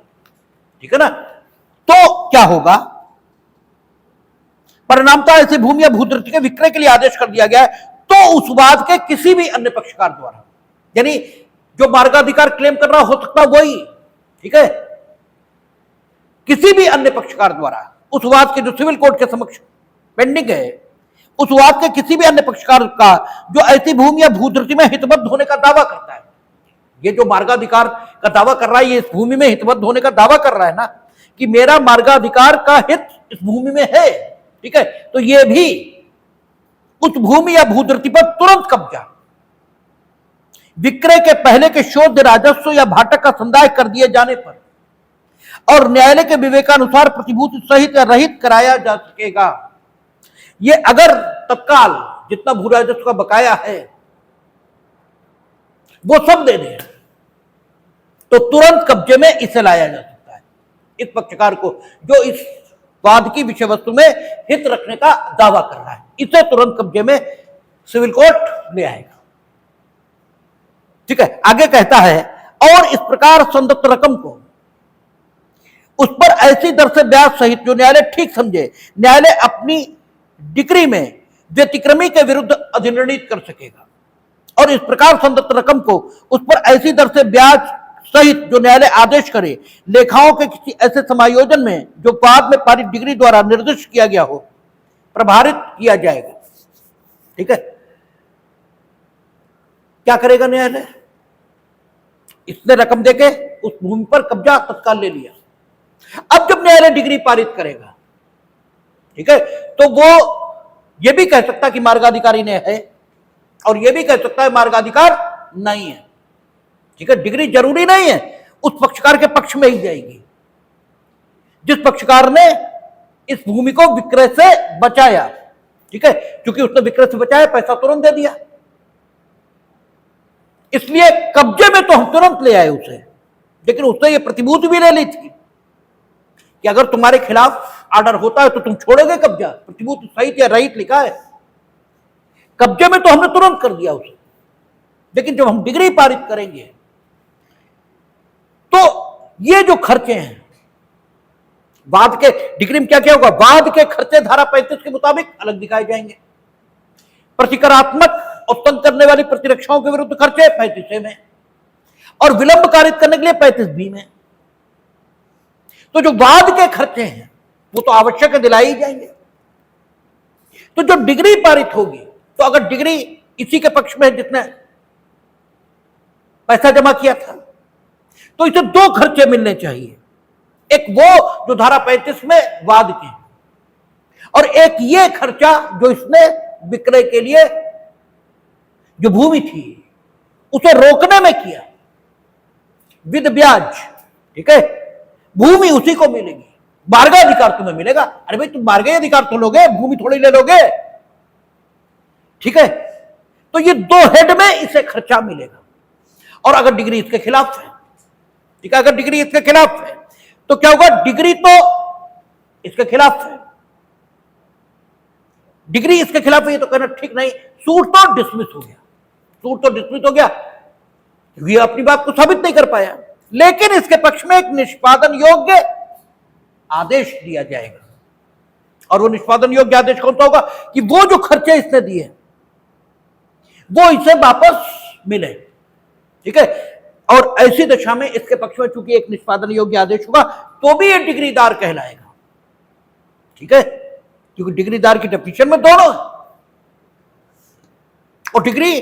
ठीक है ना। तो क्या होगा? परिणामतः ऐसी भूमि या भूधृति के विक्रय के लिए आदेश कर दिया गया है, तो उस वाद के किसी भी अन्य पक्षकार द्वारा, यानी जो मार्गाधिकार क्लेम कर रहा हो सकता वही, ठीक है, किसी भी अन्य पक्षकार द्वारा उस वाद के जो सिविल कोर्ट के समक्ष पेंडिंग है, उस वाद के किसी भी अन्य पक्षकार का जो ऐसी भूमि या भूधृति में हितबद्ध होने का दावा करता है, ये जो मार्गाधिकार का दावा कर रहा है, ये इस भूमि में हितबद्ध होने का दावा कर रहा है ना, कि मेरा मार्गाधिकार का हित इस भूमि में है, ठीक है, तो ये भी उस भूमि या भूधृति पर तुरंत कब्जा विक्रय के पहले के शोध राजस्व या भाटक का संदाय कर दिए जाने पर और न्यायालय के विवेकानुसार प्रतिभूति सहित या रहित कराया जा सकेगा। ये अगर तत्काल जितना भू राजस्व का बकाया है वो सब दे दे तो तुरंत कब्जे में इसे लाया जा सकता है, इस पक्षकार को जो इस वाद की विषय वस्तु में हित रखने का दावा कर रहा है, इसे तुरंत कब्जे में सिविल कोर्ट ले आएगा। ठीक है, आगे कहता है और इस प्रकार संदत्त रकम को उस पर ऐसी दर से ब्याज सहित जो न्यायालय ठीक समझे, न्यायालय अपनी डिक्री में व्यतिक्रमी के विरुद्ध अधिनिर्णित कर सकेगा और इस प्रकार संदत्त रकम को उस पर ऐसी दर से ब्याज सहित जो न्यायालय आदेश करे, लेखाओं के किसी ऐसे समायोजन में जो बाद में पारित डिग्री द्वारा निर्दिष्ट किया गया हो, प्रभावित किया जाएगा। ठीक है, क्या करेगा न्यायालय? इसने रकम देके उस भूमि पर कब्जा तत्काल ले लिया। अब जब न्यायालय डिग्री पारित करेगा, ठीक है, तो वो ये भी कह सकता कि मार्गाधिकारी ने है और ये भी कह सकता है मार्गाधिकार नहीं है। ठीक है, डिग्री जरूरी नहीं है, उस पक्षकार के पक्ष में ही जाएगी जिस पक्षकार ने इस भूमि को विक्रय से बचाया। ठीक है, क्योंकि उसने विक्रय से बचाया, पैसा तुरंत दे दिया, इसलिए कब्जे में तो हम तुरंत ले आए उसे। लेकिन उसने ये प्रतिभूति भी ले ली थी कि अगर तुम्हारे खिलाफ ऑर्डर होता है तो तुम छोड़ोगे कब्जा। प्रतिभूति सहित या रहित लिखा है, कब्जे में तो हमने तुरंत कर दिया उसे। लेकिन जब हम डिग्री पारित करेंगे तो ये जो खर्चे हैं बाद के, डिग्री में क्या क्या होगा, बाद के खर्चे धारा 35 के मुताबिक अलग दिखाए जाएंगे। प्रतिकारात्मक और तंग करने वाली प्रतिरक्षाओं के विरुद्ध खर्चे 35 में और विलंब कारित करने के लिए 35 बी में। तो जो बाद के खर्चे हैं वो तो आवश्यक है, दिलाई जाएंगे। तो जो डिग्री पारित होगी, तो अगर डिग्री इसी के पक्ष में जिसने पैसा जमा किया था, तो इसे दो खर्चे मिलने चाहिए। एक वो जो धारा 35 में वाद के, और एक ये खर्चा जो इसने विक्रय के लिए जो भूमि थी उसे रोकने में किया विद ब्याज। ठीक है, भूमि उसी को मिलेगी, मार्गाधिकार तुम्हें मिलेगा। अरे भाई, तुम मार्ग अधिकार तो लोगे, भूमि थोड़ी ले लोगे। ठीक है, तो ये दो हेड में इसे खर्चा मिलेगा। और अगर डिग्री इसके खिलाफ है, ठीक है, अगर डिग्री इसके खिलाफ है तो क्या होगा, डिग्री तो इसके खिलाफ है, डिग्री इसके खिलाफ है, ये तो कहना ठीक नहीं, सूट तो डिसमिस हो गया, सूट तो डिसमिस हो गया, ये अपनी बात को साबित नहीं कर पाया। लेकिन इसके पक्ष में एक निष्पादन योग्य आदेश दिया जाएगा। और वो निष्पादन योग्य आदेश कौन सा होगा कि वो जो खर्चे इसने दिए वो इसे वापस मिले। ठीक है, और ऐसी दशा में इसके पक्ष में चूंकि एक निष्पादन योग्य आदेश होगा तो भी ये डिग्रीदार कहलाएगा। ठीक है, क्योंकि डिग्रीदार की डेफिनेशन में दोनों है, और डिग्री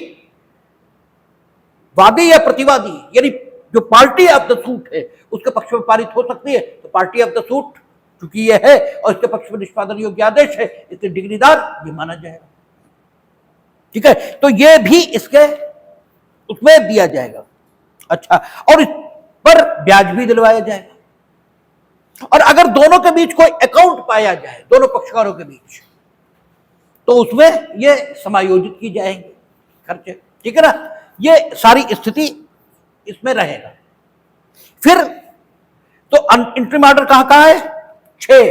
वादी या प्रतिवादी यानी जो पार्टी ऑफ द सूट है उसके पक्ष में पारित हो सकती है। तो पार्टी ऑफ द सूट चूंकि यह है और इसके पक्ष में निष्पादन योग्य आदेश है, इसलिए डिग्रीदार भी माना जाएगा। ठीक है, तो यह भी इसके उसमें दिया जाएगा। अच्छा, और इस पर ब्याज भी दिलवाया जाएगा। और अगर दोनों के बीच कोई अकाउंट पाया जाए, दोनों पक्षकारों के बीच, तो उसमें ये समायोजित की जाएंगे खर्चे। ठीक है ना, ये सारी स्थिति इसमें रहेगा। फिर तो इंट्रीम ऑर्डर कहां कहां है, 6,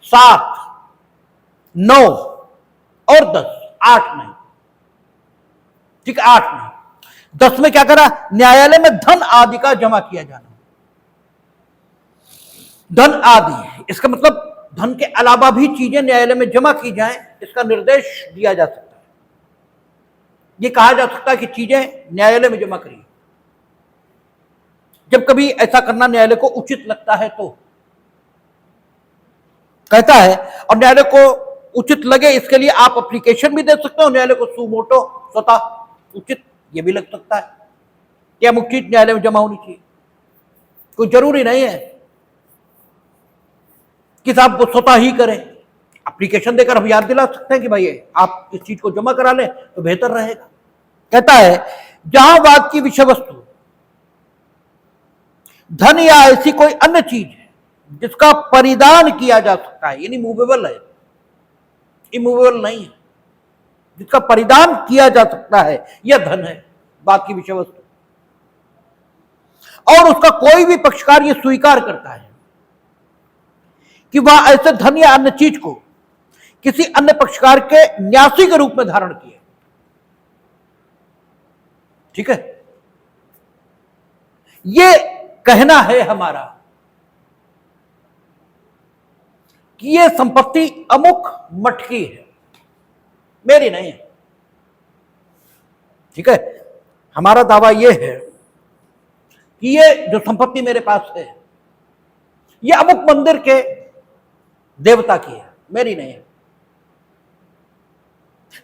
7, 9 और 10, 8 नहीं। ठीक है, 8 नहीं, 10 में क्या करा, न्यायालय में धन आदि का जमा किया जाना। धन आदि, इसका मतलब धन के अलावा भी चीजें न्यायालय में जमा की जाएं, इसका निर्देश दिया जा सकता है। यह कहा जा सकता है कि चीजें न्यायालय में जमा करिए, जब कभी ऐसा करना न्यायालय को उचित लगता है तो कहता है। और न्यायालय को उचित लगे इसके लिए आप एप्लीकेशन भी दे सकते हो न्यायालय को, सुमोटो, स्वतः उचित ये भी लग सकता है कि अमुक चीज न्यायालय में जमा होनी चाहिए। कोई जरूरी नहीं है कि साहब वो स्वतः ही करें, एप्लीकेशन देकर हम याद दिला सकते हैं कि भाई आप इस चीज को जमा करा लें तो बेहतर रहेगा। कहता है जहां वाद की विषय वस्तु धन या ऐसी कोई अन्य चीज है जिसका परिधान किया जा सकता है, यानी मूवेबल है, इमूवेबल नहीं है, जिसका परिधान किया जा सकता है, यह धन है वाद की विषय वस्तु, और उसका कोई भी पक्षकार यह स्वीकार करता है कि वह ऐसे धन या अन्य चीज को किसी अन्य पक्षकार के न्यासी के रूप में धारण किया। ठीक है, यह कहना है हमारा कि ये संपत्ति अमुक मठ की है, मेरी नहीं है। ठीक है, हमारा दावा यह है कि ये जो संपत्ति मेरे पास है ये अमुक मंदिर के देवता की है, मेरी नहीं है।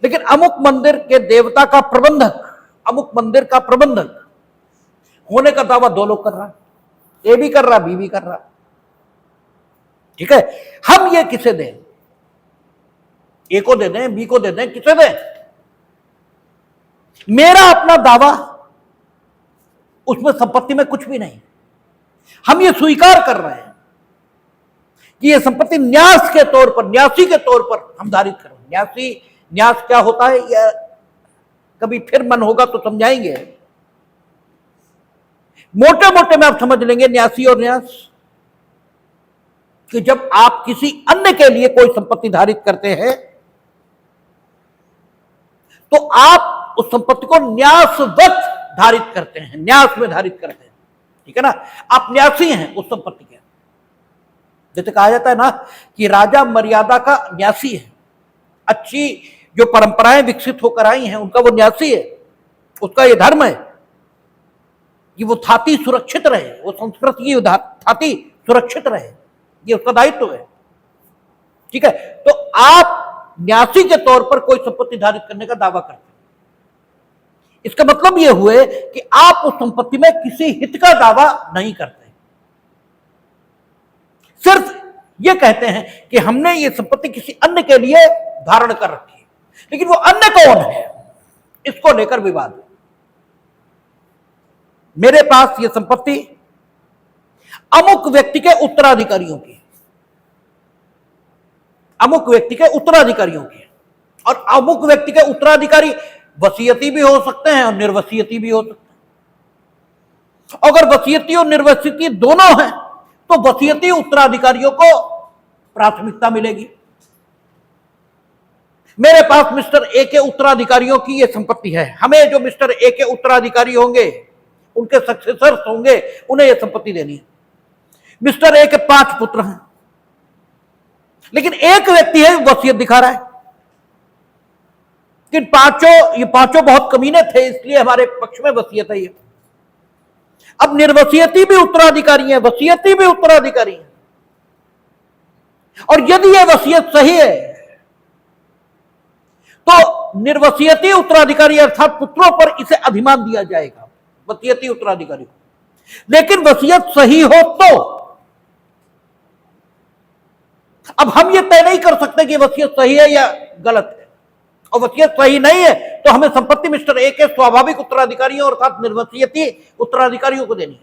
लेकिन अमुक मंदिर के देवता का प्रबंधक, अमुक मंदिर का प्रबंधक होने का दावा दो लोग कर रहा, ए भी कर रहा, बी भी कर रहा। ठीक है, हम ये किसे दें? ए को दे दें, बी को दे दें, किसे दें? मेरा अपना दावा, उसमें संपत्ति में कुछ भी नहीं। हम ये स्वीकार कर रहे हैं कि ये संपत्ति न्यास के तौर पर, न्यासी के तौर पर हम धारित कर रहे हैं। न्यासी, न्यास क्या होता है या कभी फिर मन होगा तो समझाएंगे। मोटे मोटे में आप समझ लेंगे न्यासी और न्यास कि जब आप किसी अन्य के लिए कोई संपत्ति धारित करते हैं तो आप उस संपत्ति को न्यासवत धारित करते हैं, न्यास में धारित करते हैं। ठीक है ना, आप न्यासी हैं उस संपत्ति के। जैसे कहा जाता है ना कि राजा मर्यादा का न्यासी है, अच्छी जो परंपराएं विकसित होकर आई हैं उनका वो न्यासी है, उसका ये धर्म है कि वो थाती सुरक्षित रहे, वो संस्कृति की थाती सुरक्षित रहे, ये उसका दायित्व है। ठीक है, तो आप न्यासी के तौर पर कोई संपत्ति धारित करने का दावा करते हैं, इसका मतलब यह हुए कि आप उस संपत्ति में किसी हित का दावा नहीं करते, सिर्फ ये कहते हैं कि हमने ये संपत्ति किसी अन्य के लिए धारण कर रखी है। लेकिन वो अन्य कौन है, इसको लेकर विवाद है। मेरे पास ये संपत्ति अमुक व्यक्ति के उत्तराधिकारियों की, अमुक व्यक्ति के उत्तराधिकारियों की, और अमुक व्यक्ति के उत्तराधिकारी वसीयती भी हो सकते हैं और निर्वसीयती भी हो सकते हैं। अगर वसीयती और निर्वसीयती दोनों हैं तो वसीयती उत्तराधिकारियों को प्राथमिकता मिलेगी। मेरे पास मिस्टर ए के उत्तराधिकारियों की यह संपत्ति है, हमें जो मिस्टर ए के उत्तराधिकारी होंगे, उनके सक्सेसर्स होंगे, उन्हें यह संपत्ति देनी है। मिस्टर ए के 5 पुत्र हैं, लेकिन एक व्यक्ति है वसीयत दिखा रहा है कि ये पांचों बहुत कमीने थे, इसलिए हमारे पक्ष में वसीयत है। ये अब निर्वसीयती भी उत्तराधिकारी है, वसीयती भी उत्तराधिकारी है, और यदि यह वसीयत सही है तो निर्वसीयती उत्तराधिकारी अर्थात पुत्रों पर इसे अधिमान दिया जाएगा, वसीयती उत्तराधिकारी को। लेकिन वसीयत सही हो तो अब हम ये तय नहीं कर सकते कि वसीयत सही है या गलत है, और वसीयत सही नहीं है तो हमें संपत्ति मिस्टर ए के स्वाभाविक उत्तराधिकारियों अर्थात निर्वसीयती उत्तराधिकारियों को देनी है।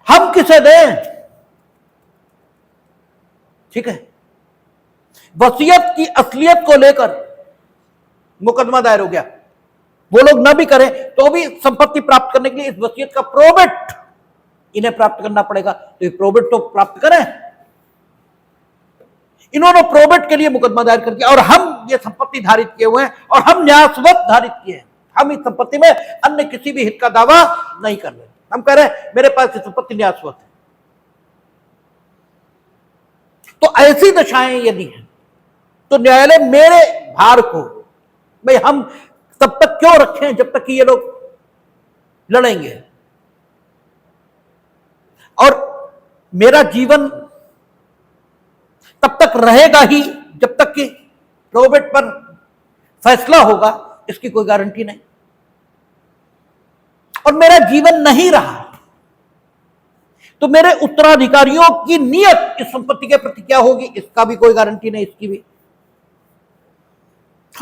हम किसे दें? ठीक है, वसीयत की असलियत को लेकर मुकदमा दायर हो गया। वो लोग ना भी करें तो भी संपत्ति प्राप्त करने के लिए इस वसीयत का प्रोबेट इन्हें प्राप्त करना पड़ेगा, तो ये प्रोबेट तो प्राप्त करें। इन्होंने प्रोबेट के लिए मुकदमा दायर कर दिया और हम ये संपत्ति धारित किए हुए हैं और हम न्यासवत धारित किए हैं। हम इस संपत्ति में अन्य किसी भी हित का दावा नहीं कर रहे, हम कह रहे हैं मेरे पास ये संपत्ति न्यासवत है। तो ऐसी दशाएं यदि हैं तो न्यायालय मेरे भार को, भाई हम तब तक क्यों रखें जब तक कि ये लोग लड़ेंगे, और मेरा जीवन तब तक रहेगा ही जब तक कि प्रोबेट पर फैसला होगा, इसकी कोई गारंटी नहीं। और मेरा जीवन नहीं रहा तो मेरे उत्तराधिकारियों की नियत इस संपत्ति के प्रति क्या होगी, इसका भी कोई गारंटी नहीं, इसकी भी।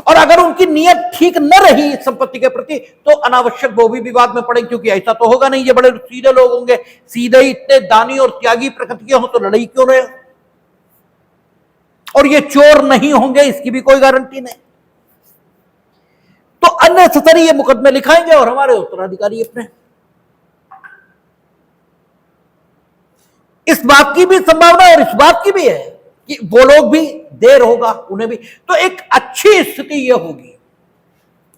और अगर उनकी नियत ठीक न रही इस संपत्ति के प्रति तो अनावश्यक वो भी विवाद में पड़ेंगे, क्योंकि ऐसा तो होगा नहीं, ये बड़े सीधे लोग होंगे, सीधे इतने दानी और त्यागी प्रकृति के हो तो लड़ाई क्यों रहे, और ये चोर नहीं होंगे, इसकी भी कोई गारंटी नहीं। तो अननेसेसरी ये मुकदमे लिखाएंगे और हमारे उत्तराधिकारी अपने। इस बात की भी संभावना और इस बात की भी है कि वो लोग भी, देर होगा उन्हें भी। तो एक अच्छी स्थिति यह होगी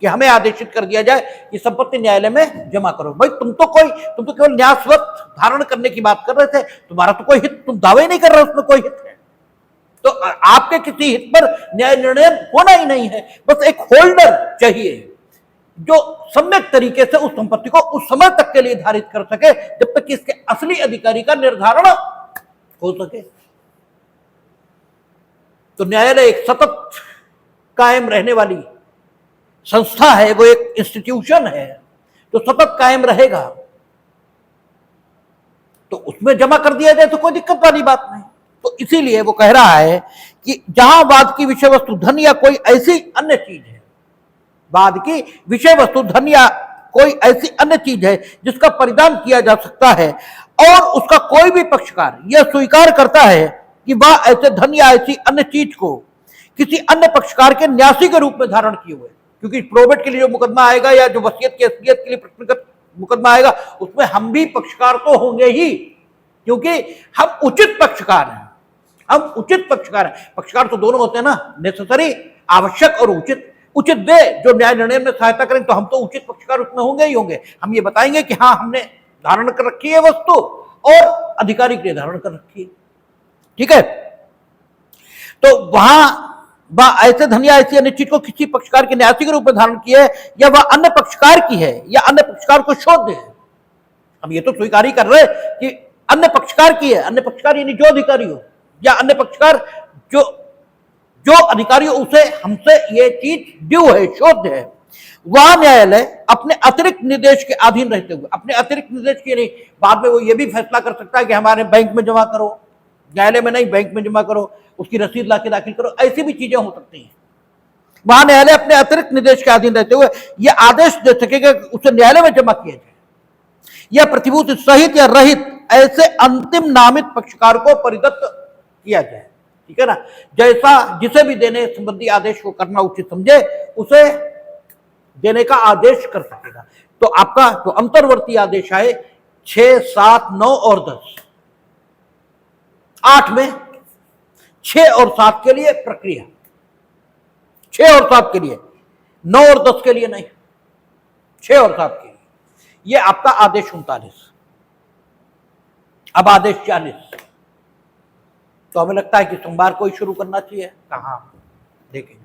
कि हमें आदेशित कर दिया जाए कि संपत्ति न्यायालय में जमा करो। भाई तुम तो केवल न्यासवत धारण करने की बात कर रहे थे, तुम्हारा तो कोई हित, तुम दावा ही नहीं कर रहे उसमें कोई हित है, तो आपके किसी हित पर न्याय निर्णय होना ही नहीं है, बस एक होल्डर चाहिए जो सम्यक तरीके से उस संपत्ति को उस समय तक के लिए धारित कर सके जब तक कि इसके असली अधिकारी का निर्धारण हो सके। तो न्यायालय एक सतत कायम रहने वाली संस्था है, वो एक इंस्टीट्यूशन है तो सतत कायम रहेगा, तो उसमें जमा कर दिया जाए तो कोई दिक्कत वाली बात नहीं। तो इसीलिए वो कह रहा है कि जहां वाद की विषय वस्तु धन या कोई ऐसी अन्य चीज है, वाद की विषय वस्तु धन या कोई ऐसी अन्य चीज है जिसका परिधान किया जा सकता है और उसका कोई भी पक्षकार यह स्वीकार करता है कि वह ऐसे धन या ऐसी अन्य चीज को किसी अन्य पक्षकार के न्यासी के रूप में धारण किए हुए, क्योंकि प्रोबेट के लिए जो मुकदमा आएगा या जो वसीयत की असलियत के लिए प्रश्नगत मुकदमा आएगा उसमें हम भी पक्षकार तो होंगे ही, क्योंकि हम उचित पक्षकार हैं। हम उचित पक्षकार हैं। पक्षकार तो दोनों होते हैं ना, नेसेसरी, आवश्यक और उचित। उचित वे जो न्याय निर्णय में सहायता करें तो हम तो उचित पक्षकार उसमें होंगे ही होंगे। हम ये बताएंगे कि हाँ हमने धारण कर रखी है वस्तु और अधिकारी के लिए धारण कर रखी है, ठीक है। तो वहां वह ऐसे धन या ऐसी अन्य चीज को किसी पक्षकार के न्यासी के रूप में धारण की है या वह अन्य पक्षकार की है या अन्य पक्षकार को शोध्य है। हम ये तो स्वीकार ही कर रहे कि अन्य पक्षकार की है, अन्य पक्षकार यानी जो अधिकारी हो या अन्य पक्षकार जो अधिकारी हो उसे हमसे ये चीज ड्यू है, शोध्य है। वह न्यायालय अपने अतिरिक्त निर्देश के अधीन रहते हुए, अपने अतिरिक्त निर्देश के नहीं, बाद में वो ये भी फैसला कर सकता है कि हमारे बैंक में जमा करो, न्यायालय में नहीं बैंक में जमा करो, उसकी रसीद लाके दाखिल करो, ऐसी भी चीजें हो सकती हैं। वहां न्यायालय अपने अतिरिक्त निर्देश के अधीन रहते हुए यह आदेश दे सकेगा कि उसे न्यायालय में जमा किया जाए या प्रतिभूति सहित या रहित ऐसे अंतिम नामित पक्षकार को परिदत्त किया जाए, ठीक है ना। जैसा जिसे भी देने संबंधी आदेश को करना उचित समझे उसे देने का आदेश कर सकेगा। तो आपका जो अंतर्वर्ती आदेश आए 6, 7, 9 और 10, 8 में 6 और 7 के लिए प्रक्रिया, 6 और 7 के लिए, 9 और 10 के लिए नहीं, 6 और 7 के लिए। यह आपका आदेश 39। अब आदेश 40। तो हमें लगता है कि सोमवार को ही शुरू करना चाहिए, कहां देखेंगे।